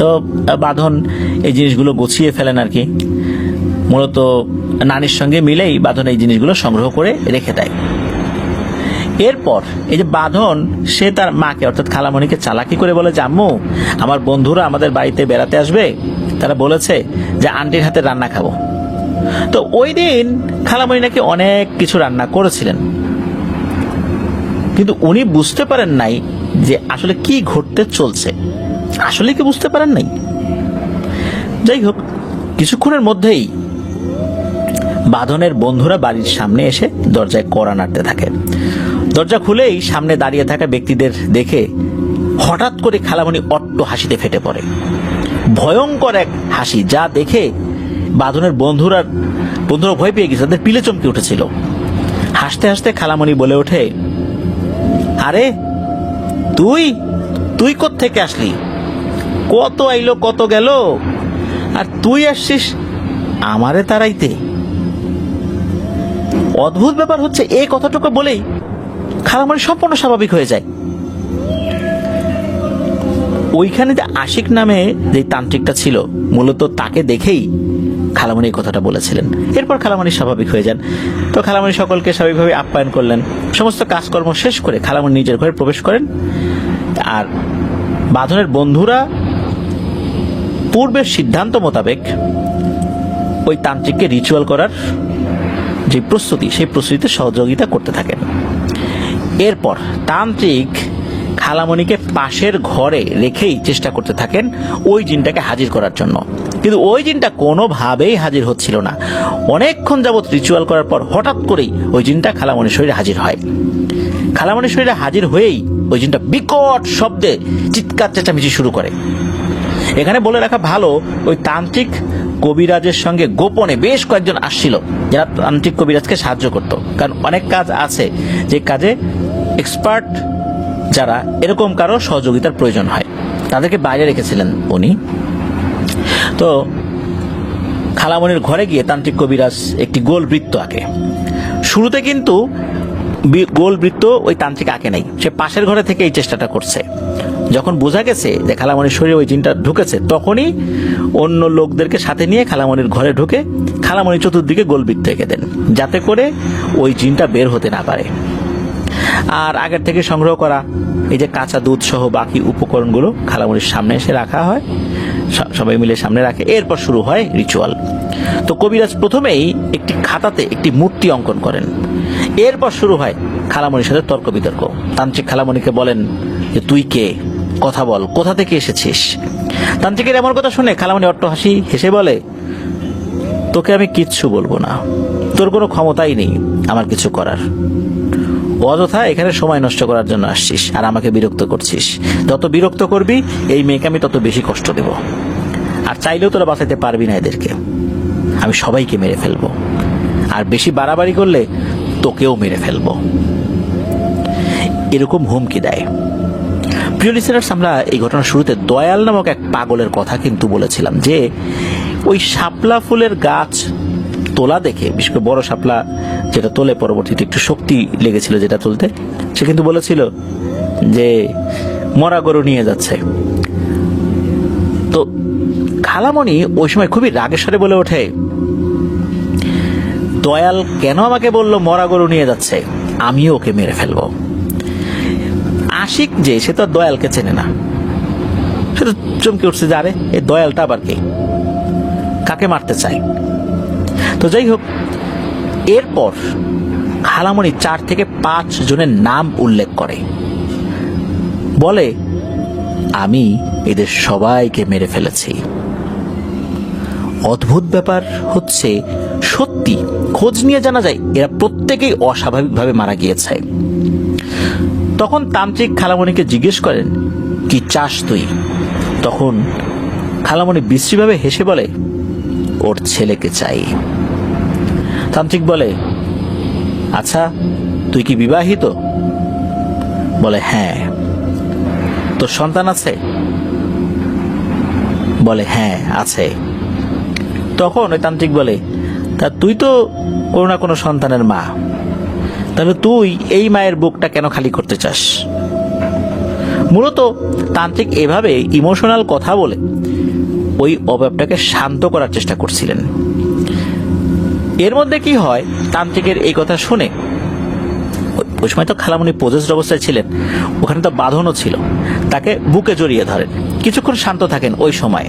তো বাঁধন এই জিনিসগুলো গুছিয়ে ফেলেন আর কি। মূলত নানির সঙ্গে মিলেই বাঁধন এই জিনিসগুলো সংগ্রহ করে রেখে দেয়। এরপর এই যে বাঁধন, সে তার মাকে অর্থাৎ খালামণিকে চালাকি করে বলে যে, আম্মু, আমার বন্ধুরা আমাদের বাড়িতে বেড়াতে আসবে, তারা বলেছে যে আন্টির হাতে রান্না খাবো। তো ওই দিন খালামণি নাকি অনেক কিছু রান্না করেছিলেন, কিন্তু উনি বুঝতে পারেন নাই যে আসলে কি ঘটতে চলছে, আসলে কি বুঝতে পারেন নাই। যাই হোক, কিছুক্ষণের মধ্যেই বাঁধনের বন্ধুরা বাড়ির সামনে এসে দরজায় কড়া নাড়তে থাকে। দরজা খুলেই সামনে দাঁড়িয়ে থাকা ব্যক্তিদের দেখে হঠাৎ করে খালামণি অট্ট হাসিতে ফেটে পড়ে, ভয়ঙ্কর এক হাসি, যা দেখে বাঁধনের বন্ধুরা ভয় পেয়ে গেছে, তাদের পিলে চমকে উঠেছিল। হাসতে হাসতে খালামণি বলে ওঠে, আরে তুই তুই কোত্থেকে আসলি? কত আইলো কত গেল, আর তুই আসছিস আমারে তাড়াইতে? অদ্ভুত ব্যাপার হচ্ছে, এই কথাটুকু বলেই খালামণি সম্পূর্ণ স্বাভাবিক হয়ে যায়। ওইখানে যে আশিক নামে যে তান্ত্রিকটা ছিল, মূলত তাকে দেখেই খালামণি এই কথাটা বলেছিলেন। এরপর খালামণি স্বাভাবিক হয়ে যান। তো খালামণি সকলকে স্বাভাবিকভাবে আপ্যায়ন করলেন। সমস্ত কাজকর্ম শেষ করে খালামণি নিজের ঘরে প্রবেশ করেন। আর বাঁধনের বন্ধুরা পূর্বের সিদ্ধান্ত মোতাবেক ওই তান্ত্রিককে রিচুয়াল করার যে প্রস্তুতি, সেই প্রস্তুতিতে সহযোগিতা করতে থাকেন। এরপর তান্ত্রিক খালামণিকে পাশের ঘরে রেখেই চেষ্টা করতে থাকেন ওই জিনটাকে হাজির করার জন্য, কিন্তু ওই জিনটা কোনোভাবেই হাজির হচ্ছিল না। অনেকক্ষণ যাবৎ রিচুয়াল করার পর হঠাৎ করেই ওই জিনটা খালামণির শরীরে হাজির হয়। খালামণির শরীরে হাজির হয়েই ওই জিনটা বিকট শব্দে চিৎকার চেঁচামেচি শুরু করে। এখানে বলে রাখা ভালো, ওই তান্ত্রিক কবিরাজের সঙ্গে গোপনে বেশ কয়েকজন আসছিল, যারা তান্ত্রিক কবিরাজকে সাহায্য করত। কারণ অনেক কাজ আছে যে কাজে এক্সপার্ট যারা, এরকম কারো সহযোগিতার প্রয়োজন হয়, তাদেরকে বাইরে রেখেছিলেন উনি। তো খালামণির ঘরে গিয়ে তান্ত্রিক কবিরাজ একটি গোল বৃত্ত আঁকে। শুরুতে কিন্তু গোল বৃত্ত ওই তান্ত্রিক আঁকে নাই, সে পাশের ঘরে থেকে এই চেষ্টাটা করছে। যখন বোঝা গেছে যে খালামণির শরীরে ওই জিনটা ঢুকেছে, তখনই অন্য লোকদেরকে সাথে নিয়ে খালামণির ঘরে ঢুকে খালামণি চতুর্দিকে গোল বৃত্ত এঁকে দেন, যাতে করে ওই জিনটা বের হতে না পারে। আর আগের থেকে সংগ্রহ করা এই যে কাঁচা দুধ সহ বাকি উপকরণগুলো খালামণির সামনে এসে রাখা হয়, সবাই মিলে সামনে রাখে। এরপর শুরু হয় রিচুয়াল। তো কবিরাজ প্রথমেই একটি খাতাতে একটি মূর্তি অঙ্কন করেন। এরপর শুরু হয় খালামণির সাথে তর্ক বিতর্ক। তান্ত্রিক খালামণিকে বলেন যে, তুই কে, কথা বল, কোথা থেকে এসেছিস? তান্ত্রিকের এমন কথা শুনে খালামণি অট্ট হাসি হেসে বলে, তোকে আমি কিচ্ছু বলবো না, তোর কোনো ক্ষমতাই নেই আমার কিছু করার। অযথা এখানে সময় নষ্ট করার জন্য আসছিস আর আমাকে বিরক্ত করছিস। যত বিরক্ত করবি এই মেয়েকে আমি তত বেশি কষ্ট দেব, আর চাইলেও তোরা বাঁচাতে পারবি না এদেরকে। আমি সবাইকে মেরে ফেলবো, আর বেশি বাড়াবাড়ি করলে তোকেও মেরে ফেলবো, এরকম হুমকি দেয়। প্রিয় লিসেনার্স, আমরা এই ঘটনার শুরুতে দয়াল নামক এক পাগলের কথা কিন্তু বলেছিলাম, যে ওই শাপলা ফুলের গাছ তোলা দেখে, বিশেষ করে বড় শাপলা যেটা তোলে, পরবর্তীতে একটু শক্তি লেগেছিল যেটা তুলতে, সে কিন্তু বলেছিল যে মরা গরু নিয়ে যাচ্ছে। তো খালামণি ওই সময় খুবই রাগের স্বরে বলে ওঠে, দয়াল কেন আমাকে বললো মরা গরু নিয়ে যাচ্ছে, আমিও ওকে মেরে ফেলবো। আশিক যে, সে তো দয়ালকে চেনে না, সে তো চমকে উঠছে যে আরে এই দয়ালটা আবার কে, কাকে মারতে চায়। তো যাই হোক, এরপর খালামণি 4 থেকে 5 জনের নাম উল্লেখ করে, বলে আমি এদের সবাইকে মেরে ফেলেছি। অদ্ভুত ব্যাপার হচ্ছে, সত্যি খোঁজ নিয়ে জানা যায় এরা প্রত্যেকেই অস্বাভাবিকভাবে মারা গিয়েছে। তখন তান্ত্রিক খালামণিকে জিজ্ঞেস করেন, কি চাস তুই? তখন খালামণি বিশ্রীভাবে হেসে বলে, ওর ছেলেকে চাই। তান্ত্রিক বলে, আচ্ছা তুই কি বিবাহিত? বলে হ্যাঁ। তোর সন্তান আছে? বলে হ্যাঁ আছে। তখন ওই তান্ত্রিক বলে, তা তুই তো কোনো না কোনো সন্তানের মা, তাহলে তুই এই মায়ের বুকটা কেন খালি করতে চাস? মূলত তান্ত্রিক এভাবে ইমোশনাল কথা বলে ওই অবয়বটাকে শান্ত করার চেষ্টা করছিলেন। এর মধ্যে কি হয়, তান্ত্রিকের এই কথা শুনে, ওই সময় তো খালামণি পজেসড অবস্থায় ছিলেন, ওখানে তো বাঁধনও ছিল, তাকে বুকে জড়িয়ে ধরেন, কিছুক্ষণ শান্ত থাকেন। ওই সময়ে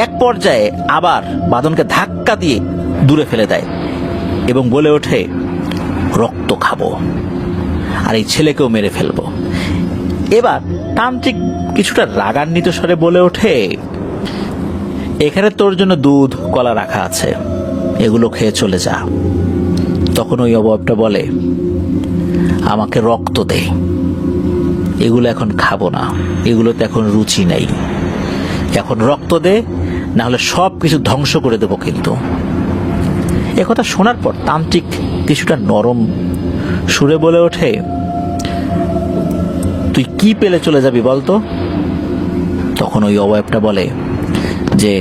এক পর্যায়ে আবার বাঁধনকে ধাক্কা দিয়ে দূরে ফেলে দেয় এবং বলে ওঠে, রক্ত খাবো আর এই ছেলেকেও মেরে ফেলবো। এবার তান্ত্রিক কিছুটা রাগান্বিত স্বরে বলে ওঠে, এখানে তোর জন্য দুধ কলা রাখা আছে, এগুলো খেয়ে চলে যা। তখন ওই অবয়বটা বলে, আমাকে রক্ত দে, এগুলো এখন খাবো না, এগুলোতে এখন রুচি নেই, এখন রক্ত দে, না হলে সব কিছু ধ্বংস করে দেবো। কিন্তু একথা শোনার পর তান্ত্রিক কিছুটা নরম সুরে বলে ওঠে, তুই কি পেলে চলে যাবি বলতো? তখন ওই অবয়বটা বলে যে,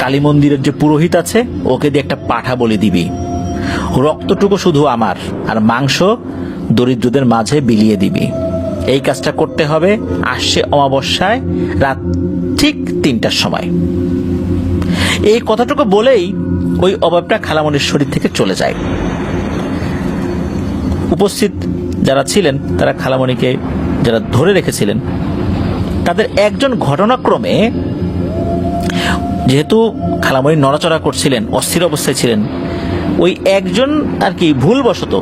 কালী মন্দিরের যে পুরোহিত আছে ওকে দিয়ে একটা পাঠা বলি দিবি, রক্তটুকু শুধু আমার, আর মাংস দরিদ্রদের মাঝে বিলিয়ে দিবি। এই কাজটা করতে হবে আসছে অমাবস্যায় রাত ঠিক 3টার সময়। এই কথাটুকু বলেই ওই অবয়বটা খালামণির শরীর থেকে চলে যায়। উপস্থিত যারা ছিলেন তারা খালামণিকে যারা ধরে রেখেছিলেন তাদের একজন ঘটনাক্রমে, যেহেতু খালামণি নড়াচড়া করছিলেন, অস্থির অবস্থায় ছিলেন, ওই একজন আর কি ভুলবশত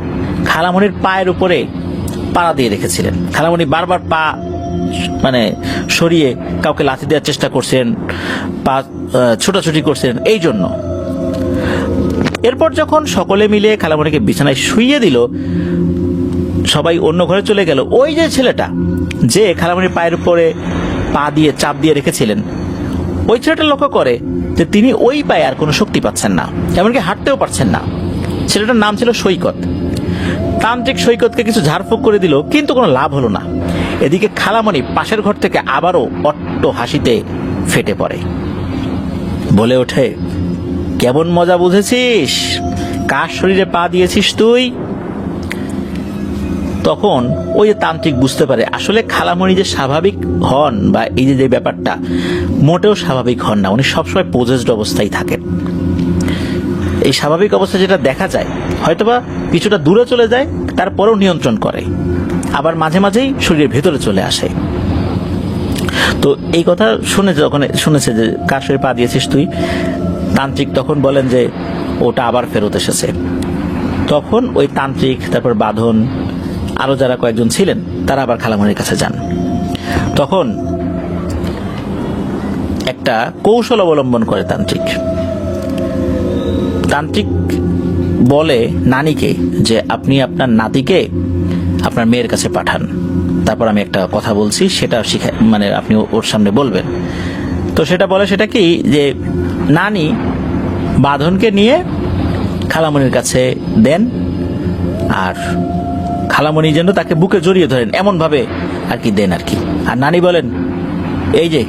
খালামণির পায়ের উপরে পাড়া দিয়ে রেখেছিলেন। খালামণি বারবার পা সরিয়ে কাউকে লাথি দেওয়ার চেষ্টা করছেন, পা ছোটাছুটি করছেন এই জন্য। এরপর যখন সকলে মিলে খালামণিকে বিছানায় শুইয়ে দিল, সবাই অন্য ঘরে চলে গেল, ওই যে ছেলেটা যে খালামণির পায়ের উপরে পা দিয়ে চাপ দিয়ে রেখেছিলেন, ওই ছেলেটা লক্ষ্য করে যে তিনি ওই পায়ে আর কোনো শক্তি পাচ্ছেন না, এমনকি হাঁটতেও পারছেন না। ছেলেটার নাম ছিল সৈকত। তান্ত্রিক সৈকতকে কিছু ঝাড়ফুঁক করে দিল, কিন্তু কোনো লাভ হলো না। এদিকে খালামণি পাশের ঘর থেকে আবারও অট্ট হাসিতে ফেটে পড়ে, বলে ওঠে, কেমন মজা বুঝেছিস? কার শরীরে পা দিয়েছিস তুই? তখন ওই যে তান্ত্রিক বুঝতে পারে আসলে খালামণি যে স্বাভাবিক হন, বা এই যে ব্যাপারটা মোটেও স্বাভাবিক হন না, উনি সবসময় পজেসড অবস্থায় থাকেন। এই স্বাভাবিক অবস্থা যেটা দেখা যায়, হয়তোবা কিছুটা দূরে চলে যায়, তারপরেও নিয়ন্ত্রণ করে, আবার মাঝে মাঝেই শরীরের ভেতরে চলে আসে। তো এই কথা শুনেছে যে কার শরীরে পা দিয়েছিস তুই, তান্ত্রিক তখন বলেন যে ওটা আবার ফেরত এসেছে। তখন ওই তান্ত্রিক, তারপর বাঁধন, আরো যারা কয়েকজন ছিলেন তারা আবার খালামণির কাছে যান। তখন একটা কৌশল অবলম্বন করে তান্ত্রিক বলে নানিকে যে, আপনি আপনার নাতিকে আপনার মেয়ের কাছে পাঠান, তারপর আমি একটা কথা বলছি সেটা আপনি ওর সামনে বলবেন। তো সেটা বলে, সেটা কি, যে নানি বাঁধনকে নিয়ে খালামণির কাছে দেন, আর খালামণি যেন তাকে বুকে জড়িয়ে ধরেন এমন ভাবে আর কি দেন আর কি। আর নানি বলেন, এই যে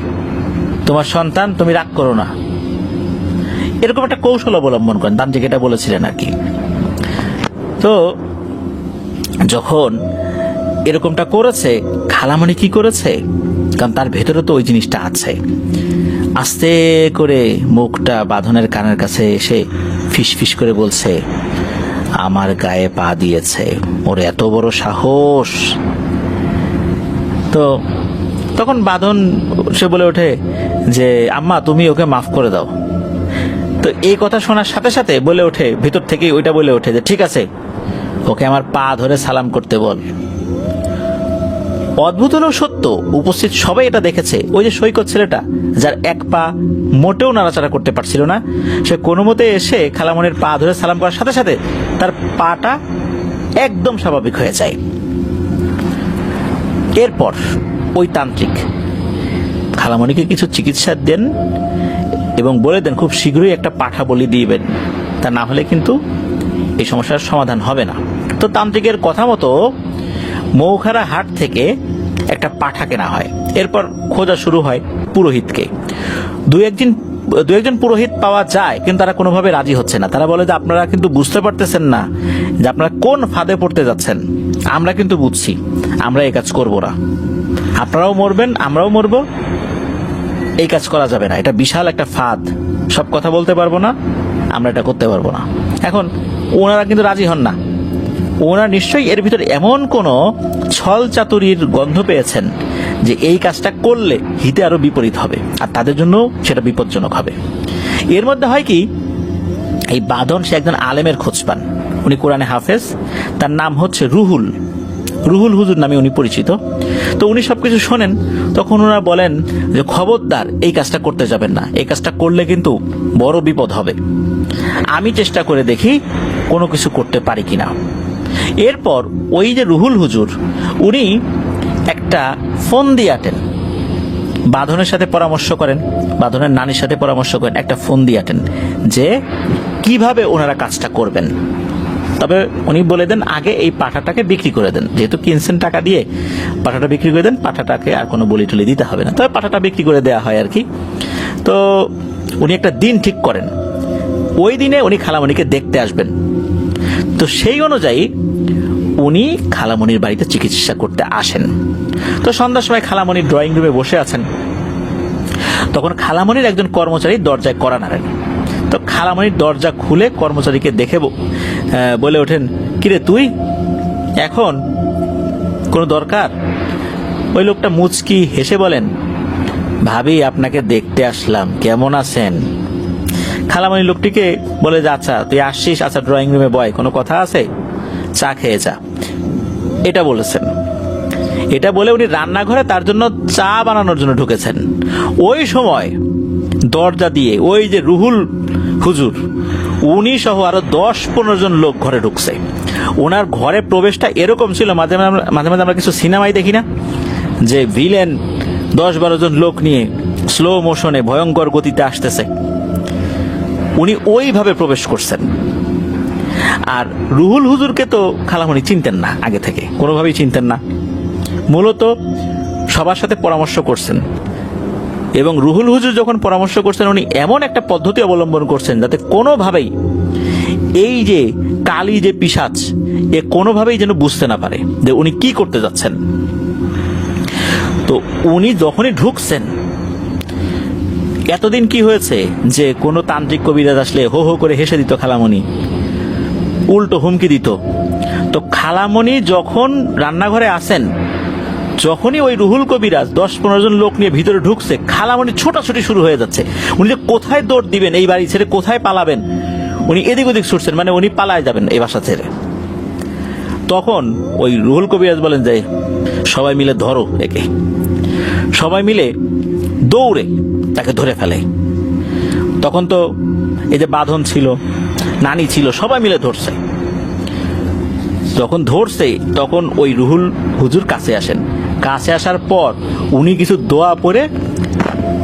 তোমার সন্তান, তুমি রাগ করো না। এরকম একটা কৌশল অবলম্বন করেন, তান্ত্রিক এটা বলেছিলেন আর কি। তো যখন এরকমটা করেছে, খালামণি কি করেছে, কারণ তার ভেতরে তো ওই জিনিসটা আছে, আস্তে করে মুখটা বাঁধনের কানের কাছে এসে ফিস ফিস করে বলছে, আমার গায়ে পা দিয়েছে, ওর এত বড় সাহস। তো তখন বাঁধন সে বলে ওঠে যে, আম্মা তুমি ওকে মাফ করে দাও। তো এই কথা শোনার সাথে সাথে বলে ওঠে, ভিতর থেকেই ওইটা বলে ওঠে যে, ঠিক আছে, ওকে আমার পা ধরে সালাম করতে বল। অদ্ভুত হলেও সত্য, উপস্থিত সবাই এটা দেখেছে, ওই যে সৈকত ছেলেটা যার এক পা মোটেও নাড়াচাড়া করতে পারছিল না, সে কোনো মতে এসে খালামণির পা ধরে সালাম করার সাথে সাথে তার পাটা একদম স্বাভাবিক হয়ে যায়। এরপর ওই তান্ত্রিক খালামণিকে কিছু চিকিৎসা দেন এবং বলে দেন খুব শীঘ্রই একটা পাঠা বলি দিবেন, তা না হলে কিন্তু এই সমস্যার সমাধান হবে না। তো তান্ত্রিকের কথা মতো মৌখারা হাট থেকে একটা পাঠা কেনা হয়। এরপর খোঁজা শুরু হয় পুরোহিতকে। দু একজন পুরোহিত পাওয়া যায়, কিন্তু তারা কোনোভাবে রাজি হচ্ছে না। তারা বলে যে আপনারা কিন্তু বুঝতে পারতেছেন না যে আপনারা কোন ফাঁদে পড়তে যাচ্ছেন। আমরা কিন্তু বুঝছি, আমরা এই কাজ করব না। আপনারাও মরবেন, আমরাও মরব, এই কাজ করা যাবে না, এটা বিশাল একটা ফাঁদ, সব কথা বলতে পারবো না, আমরা এটা করতে পারবো না। এখন ওনারা কিন্তু রাজি হন না। ওনারা নিশ্চয়ই এর ভিতরে এমন কোনো ছল চাতুরির গন্ধ পেয়েছেন যে এই কাজটা করলে হিতে আরো বিপরীত হবে, আর তাদের জন্য সেটা বিপজ্জনক হবে। এর মধ্যে হয় কি, এই বাঁধন সে একজন আলেমের খোঁজ পান। উনি কোরআনে হাফেজ, তার নাম হচ্ছে রুহুল হুজুর নামে উনি পরিচিত। তো উনি সবকিছু শোনেন। তখন ওনারা বলেন যে খবরদার এই কাজটা করতে যাবেন না, এই কাজটা করলে কিন্তু বড় বিপদ হবে। আমি চেষ্টা করে দেখি কোনো কিছু করতে পারি কিনা। এরপর ওই যে রুহুল হুজুর, উনি একটা ফোন দিয়ে আটেন, বাঁধনের সাথে পরামর্শ করেন, বাঁধনের নানির সাথে পরামর্শ করেন, একটা ফোন দিয়ে আটেন যে কিভাবে ওনারা কাজটা করবেন। তবে উনি বলে দেন আগে এই পাঠাটাকে বিক্রি করে দেন, যেহেতু কিনছেন টাকা দিয়ে, পাঠাটা বিক্রি করে দেন, পাঠাটাকে আর কোনো বলি টলি দিতে হবে না। তবে পাঠাটা বিক্রি করে দেওয়া হয় আর কি। তো উনি একটা দিন ঠিক করেন, ওই দিনে উনি খালামণিকে দেখতে আসবেন। তো সেই অনুযায়ী উনি খালামণির বাড়িতে চিকিৎসা করতে আসেন। তো সন্ধ্যার সময় খালামণি ড্রয়িং রুমে বসে আছেন। তখন খালামণির একজন কর্মচারী দরজায় কড়া নাড়েন। তো খালামণির দরজা খুলে কর্মচারীকে দেখে বলে ওঠেন, কিরে তুই এখন, কোনো দরকার? ওই লোকটা মুচকি হেসে বলেন, ভাবি আপনাকে দেখতে আসলাম, কেমন আছেন? খালামণি লোকটিকে বলে যে আচ্ছা তুই আসছিস, আচ্ছা ড্রয়িং রুমে বয়, কোনো কথা আছে, চা খেয়ে যা, এটা বলেছেন। এটা বলে উনি রান্নাঘরে তার জন্য চা বানানোর জন্য ঢুকেছেন। ওই সময় দরজা দিয়ে ওই যে রুহুল হুজুর, উনি সহ আরো 10-15 জন লোক ঘরে ঢুকছে। ওনার ঘরে প্রবেশটা এরকম ছিল, মাঝে মাঝে আমরা কিছু সিনেমায় দেখি না যে ভিলেন 10-12 জন লোক নিয়ে স্লো মোশনে ভয়ঙ্কর গতিতে আসতেছে, উনি ওইভাবে প্রবেশ করছেন। আর রুহুল হুজুরকে তো খালামণি চিনতেন না, আগে থেকে কোনোভাবেই চিনতেন না। মূলত সবার সাথে পরামর্শ করছেন, এবং রুহুল হুজুর যখন পরামর্শ করছেন, উনি এমন একটা পদ্ধতি অবলম্বন করছেন যাতে কোনোভাবেই এই যে কালি যে পিশাচ, এ কোনোভাবেই যেন বুঝতে না পারে যে উনি কি করতে যাচ্ছেন। তো উনি যখনই ঢুকছেন, এতদিন কি হয়েছে যে কোনো তান্ত্রিক কবিরাজ আসলে হো হো করে হেসে দিত খালামণি, উল্টো হুমকি দিত। তো খালামণি যখন রান্নাঘরে আসেন, যখনই ওই রুহুল কবিরাজ 10-15 জন লোক নিয়ে ভিতরে ঢুকছে, খালামণি ছোটাছুটি শুরু হয়ে যাচ্ছে। উনি যে কোথায় দৌড় দিবেন, এই বাড়ি ছেড়ে কোথায় পালাবেন, উনি এদিক ওদিক ছুটছেন, মানে উনি পালায় যাবেন এই বাসা ছেড়ে। তখন ওই রুহুল কবিরাজ বলেন যে সবাই মিলে ধরো একে। সবাই মিলে দৌড়ে তাকে ধরে ফেলে। তখন তো এই যে বাঁধন ছিল, নানি ছিল, সবাই মিলে ধরছে। যখন ধরছে তখন ওই রুহুল হুজুর কাছে আসেন। কাছে আসার পর উনি কিছু দোয়া পরে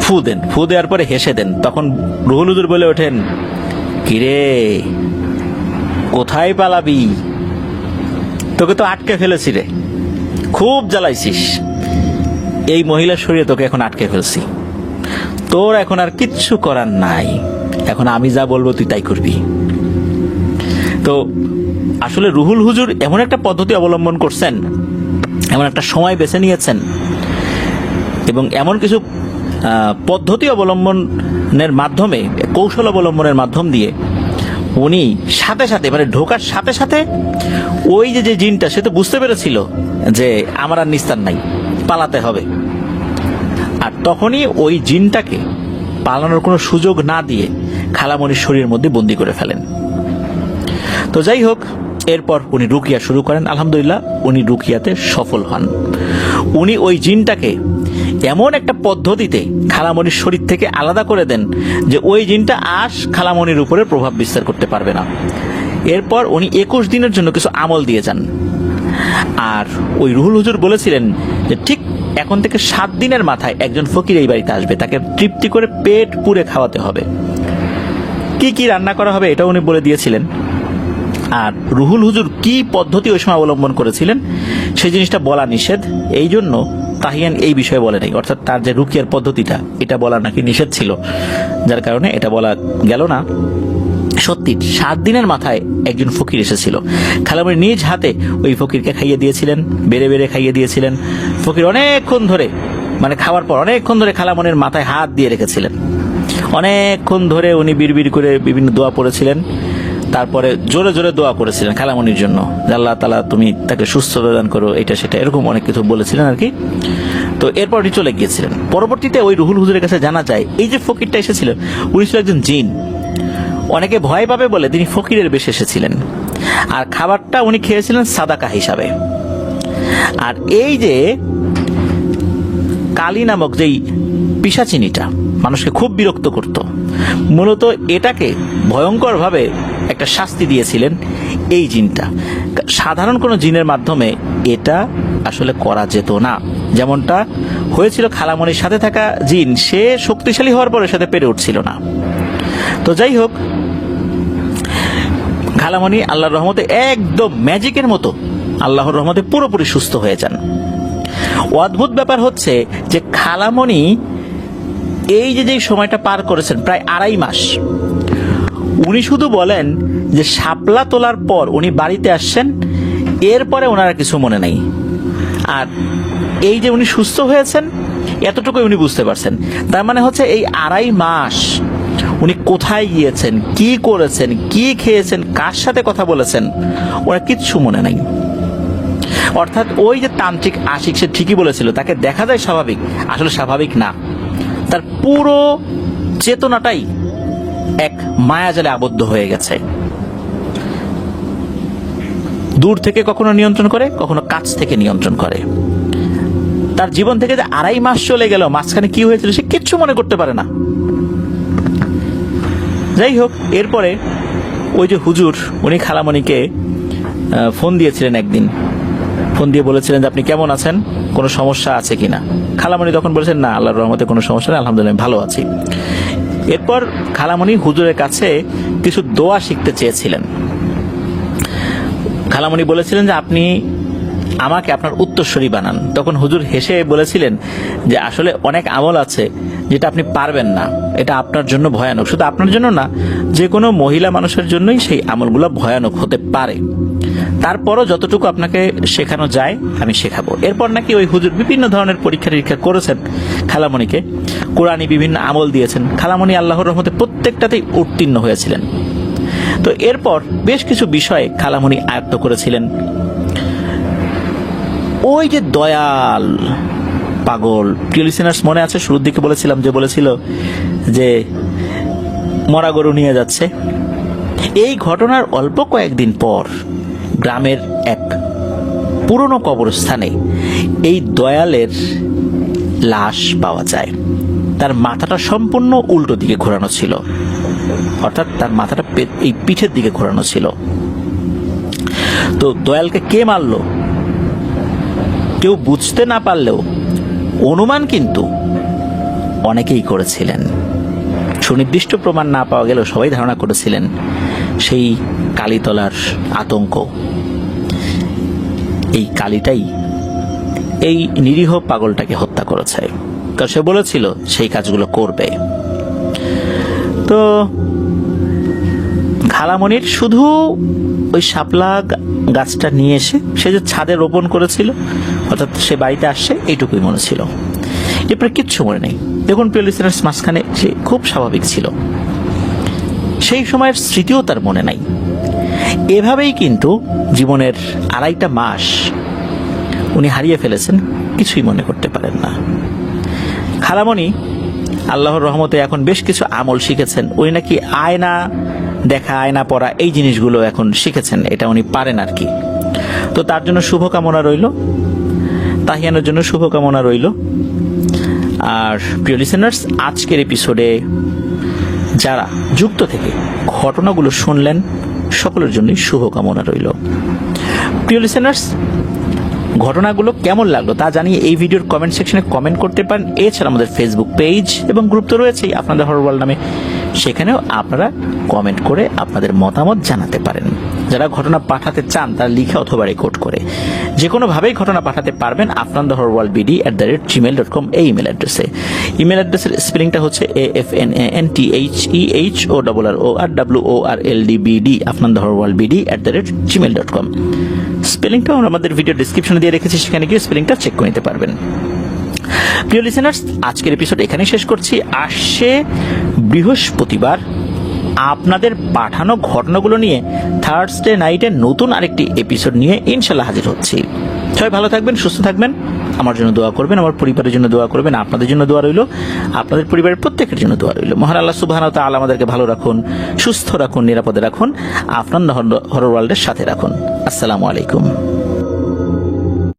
ফু দেন, ফু দেওয়ার পরে হেসে দেন। তখন রুহুল হুজুর বলে ওঠেন, কিরে কোথায় পালাবি, তোকে তো আটকে ফেলেছি রে, খুব জ্বালাইছিস, এই মহিলার শরীরে তোকে এখন আটকে ফেলছি, তোর এখন আর কিচ্ছু করার নাই, এখন আমি যা বলবো তুই তাই করবি। তো আসলে রুহুল হুজুর এমন একটা পদ্ধতি অবলম্বন করছেন, এমন একটা সময় বেছে নিয়েছেন, এবং এমন কিছু পদ্ধতি অবলম্বনের মাধ্যমে, কৌশল অবলম্বনের মাধ্যম দিয়ে উনি সাথে সাথে, মানে ঢোকার সাথে সাথে ওই যে জিনটা, সে তো বুঝতে পেরেছিল যে আমার আর নিস্তার নাই, পালাতে হবে। আর তখনই ওই জিনটাকে পালানোর কোনো সুযোগ না দিয়ে খালামণির শরীরের মধ্যে বন্দি করে ফেলেন। তো যাই হোক, এরপর উনি রুকিয়া শুরু করেন। আলহামদুলিল্লাহ উনি রুকিয়াতে সফল হন। উনি ওই জিনটাকে এমন একটা পদ্ধতিতে খালামণির শরীর থেকে আলাদা করে দেন যে ওই জিনটা খালামণির উপরে প্রভাব বিস্তার করতে পারবে না। এরপর উনি 21 দিনের জন্য কিছু আমল দিয়ে যান। আর ওই রুহুল হুজুর বলেছিলেন যে ঠিক এখন থেকে 7 দিনের মাথায় একজন ফকির এই বাড়িতে আসবে, তাকে তৃপ্তি করে পেট পুরে খাওয়াতে হবে। কি কি রান্না করা হবে এটাও উনি বলে দিয়েছিলেন। আর রুহুল হুজুর কি পদ্ধতি ওই সময় অবলম্বন করেছিলেন সেই জিনিসটা বলা নিষেধ, এই জন্য তাহিয়ান এই বিষয়ে বলে নাই, অর্থাৎ তার যে রুকিয়ার পদ্ধতিটা এটা বলা নাকি নিষেধ ছিল, যার কারণে এটা বলা গেল না। সত্যি 7 দিনের মাথায় একজন ফকির এসেছিল, খালামণি নিজ হাতে ওই ফকিরকে খাইয়ে দিয়েছিলেন, বেড়ে বেড়ে খাইয়ে দিয়েছিলেন। ফকির অনেকক্ষণ ধরে, মানে খাওয়ার পর অনেকক্ষণ ধরে খালামণির মাথায় হাত দিয়ে রেখেছিলেন, অনেকক্ষণ ধরে উনি বিড়বিড় করে বিভিন্ন দোয়া পড়েছিলেন, তারপরে জোরে জোরে দোয়া করেছিলেন খালামণির জন্য, আল্লাহ তাআলা তুমি তাকে সুস্থতা দান করো, এটা সেটা এরকম অনেক কিছু বলেছিলেন আর কি। তো এরপর উনি চলে গিয়েছিলেন। পরবর্তীতে ওই রুহুল হুজুরের কাছে জানা যায় এই যে ফকিরটা এসেছিলেন উনি ছিল একজন জিন। অনেকে ভয় পাবে বলে তিনি ফকিরের বেশে এসেছিলেন, আর খাবারটা উনি খেয়েছিলেন সাদাকা হিসাবে। আর এই যে কালী নামক যেই পিশাচিনিটা মানুষকে খুব বিরক্ত করত, মূলত এটাকে ভয়ঙ্করভাবে একটা শাস্তি দিয়েছিলেন এই জিনটা। সাধারণ কোনো জিনের মাধ্যমে এটা আসলে করা যেত না, যেমনটা হয়েছিল খালামণির সাথে থাকা জিন, সে শক্তিশালী হওয়ার পরে সাথে পেরে উঠছিল না। তো যাই হোক, খালামণি আল্লাহর রহমতে একদম ম্যাজিকের মতো আল্লাহর রহমতে পুরোপুরি সুস্থ হয়ে যান। অদ্ভুত ব্যাপার হচ্ছে যে খালামণি এই যে সময়টা পার করেছেন প্রায় 2.5 মাস, উনি শুধু বলেন যে শাপলা তোলার পর উনি বাড়িতে আসছেন, এরপরে ওনারা কিছু মনে নেই। আর এই যে উনি সুস্থ হয়েছেন এতটুকুই উনি বুঝতে পারছেন। তার মানে হচ্ছে এই 2.5 মাস উনি কোথায় গিয়েছেন, কি করেছেন, কি খেয়েছেন, কার সাথে কথা বলেছেন, ওরা কিচ্ছু মনে নাই। অর্থাৎ ওই যে তান্ত্রিক আশিক সে ঠিকই বলেছিল তাকে দেখা যায় স্বাভাবিক, আসলে স্বাভাবিক না, তার পুরো চেতনাটাই এক মায়াজালে আবদ্ধ হয়ে গেছে। দূর থেকে কখনো নিয়ন্ত্রণ করে, কখনো কাছ থেকে নিয়ন্ত্রণ করে। তার জীবন থেকে যে 2.5 মাস চলে গেল, মাঝখানে কি হয়েছিল সে কিচ্ছু মনে করতে পারে না। যাই হোক, এরপরে ওই যে হুজুর উনি খালামণিকে ফোন দিয়েছিলেন একদিন, ফোন দিয়ে বলেছিলেন যে আপনি কেমন আছেন, কোনো সমস্যা আছে কিনা। খালামণি তখন বলেছেন না, আল্লাহর রহমতে কোনো সমস্যা নেই, আলহামদুলিল্লাহ ভালো আছি। এরপর খালামণি হুজুরের কাছে কিছু দোয়া শিখতে চেয়েছিলেন। খালামণি বলেছিলেন যে আপনি আমাকে আপনার উত্তরসূরি বানান। তখন হুজুর হেসে বলেছিলেন যে আসলে অনেক আমল আছে যেটা আপনি পারবেন না, এটা আপনার জন্য ভয়ানক। শুধু আপনার জন্য না, যে কোনো মহিলা মানুষের জন্যই সেই আমলগুলো ভয়ানক হতে পারে। তারপরও যতটুকু আপনাকে শেখানো যায় আমি শেখাবো। এরপর নাকি ওই হুজুর বিভিন্ন ধরনের পরীক্ষা নিরীক্ষা করেছেন খালামণিকে, কোরআনী বিভিন্ন আমল দিয়েছেন। খালামণি আল্লাহর রহমতে প্রত্যেকটাতেই উত্তীর্ণ হয়েছিলেন। তো এরপর বেশ কিছু বিষয়ে খালামণি আয়ত্ত করেছিলেন। ওই যে দয়াল পাগল, প্রিয় লিসেনার্স মনে আছে শুরুর দিকে বলেছিলাম যে বলেছিল যে মরা গরু নিয়ে যাচ্ছে। এই ঘটনার অল্প কয়েকদিন পর গ্রামের এক পুরনো কবরস্থানে এই দয়ালের লাশ পাওয়া যায়। তার মাথাটা সম্পূর্ণ উল্টো দিকে ঘোরানো ছিল, অর্থাৎ তার মাথাটা এই পিঠের দিকে ঘোরানো ছিল। তো দয়ালকে কে মারলো কেউ বুঝতে না পারলেও অনুমান কিন্তু অনেকেই করেছিলেন। সুনির্দিষ্ট প্রমাণ না পাওয়া গেলেও সবাই ধারণা করেছিলেন সেই কালীতলার আতঙ্ক, এই কালীটাই এই নিরীহ পাগলটাকে হত্যা করেছে, কারণ সে বলেছিল সেই কাজগুলো করবে। তো খালামণির শুধু ওই শাপলা গাছটা নিয়ে এসে সে যে ছাদে রোপণ করেছিল, অর্থাৎ সে বাড়িতে আসছে, এইটুকুই মনে ছিল। এরপরে কিচ্ছু মনে নেই। দেখুন প্রিয় লিসেনার্স, মাঝখানে সে খুব স্বাভাবিক ছিল, সেই সময়ের স্মৃতিও তার মনে নাই। এভাবেই কিন্তু জীবনের 2.5 মাস উনি হারিয়ে ফেলেছেন, কিছুই মনে করতে পারেন না। খালামণি আল্লাহর রহমতে এখন বেশ কিছু আমল শিখেছেন। উনি নাকি আয়না দেখা, আয়না পড়া, এই জিনিসগুলো এখন শিখেছেন, এটা উনি পারেন আর কি। তো তার জন্য শুভকামনা রইল, তাহিয়ানের জন্য শুভকামনা রইল। আর প্রিয় লিসেনার্স, আজকের এপিসোডে যারা যুক্ত থেকে ঘটনাগুলো শুনলেন সকলের জন্যই শুভকামনা রইল। প্রিয় লিসেনার্স, ঘটনাগুলো কেমন লাগলো তা জানিয়ে এই ভিডিওর কমেন্ট সেকশনে কমেন্ট করতে পারেন। এছাড়া আমাদের ফেসবুক পেজ এবং গ্রুপ তো রয়েছেই আপনাদের হরর ওয়ার্ল্ড নামে, সেখানেও আপনারা কমেন্ট করে আপনাদের মতামত জানাতে পারেন। যারা ঘটনা পাঠাতে চান তারা লিখে অথবা রেকর্ড করে যে কোনোভাবেই ঘটনা পাঠাতে পারবেন afnanthehorworldbd@gmail.com এই ইমেল অ্যাড্রেসে। ইমেল অ্যাড্রেসের স্পেলিংটা হচ্ছে AFNANTHEHORWORLDBD afnanthehorworldbd@gmail.com। স্পেলিংটা আমরা আমাদের ভিডিও ডেসক্রিপশনে দিয়ে রেখেছি, সেখানে গিয়ে স্পেলিংটা চেক করে নিতে পারবেন। প্রিয় লিসেনার্স, আজকের এপিসোড এখানেই শেষ করছি। আসছে বৃহস্পতিবার আপনাদের পাঠানো ঘটনাগুলো নিয়ে থার্সডে নাইটে নতুন আরেকটি এপিসোড নিয়ে ইনশাল্লাহ হাজির হচ্ছি। সবাই ভালো থাকবেন, সুস্থ থাকবেন, আমার জন্য দোয়া করবেন, আমার পরিবারের জন্য দোয়া করবেন, আপনাদের জন্য দোয়া রইল, আপনাদের পরিবারের প্রত্যেকের জন্য দোয়া রইল। মহান আল্লাহ সুবহানাহু ওয়া তাআলা আমাদেরকে ভালো রাখুন, সুস্থ রাখুন, নিরাপদে রাখুন, আফনান হরর ওয়ার্ল্ডের সাথে রাখুন। আসসালামু আলাইকুম।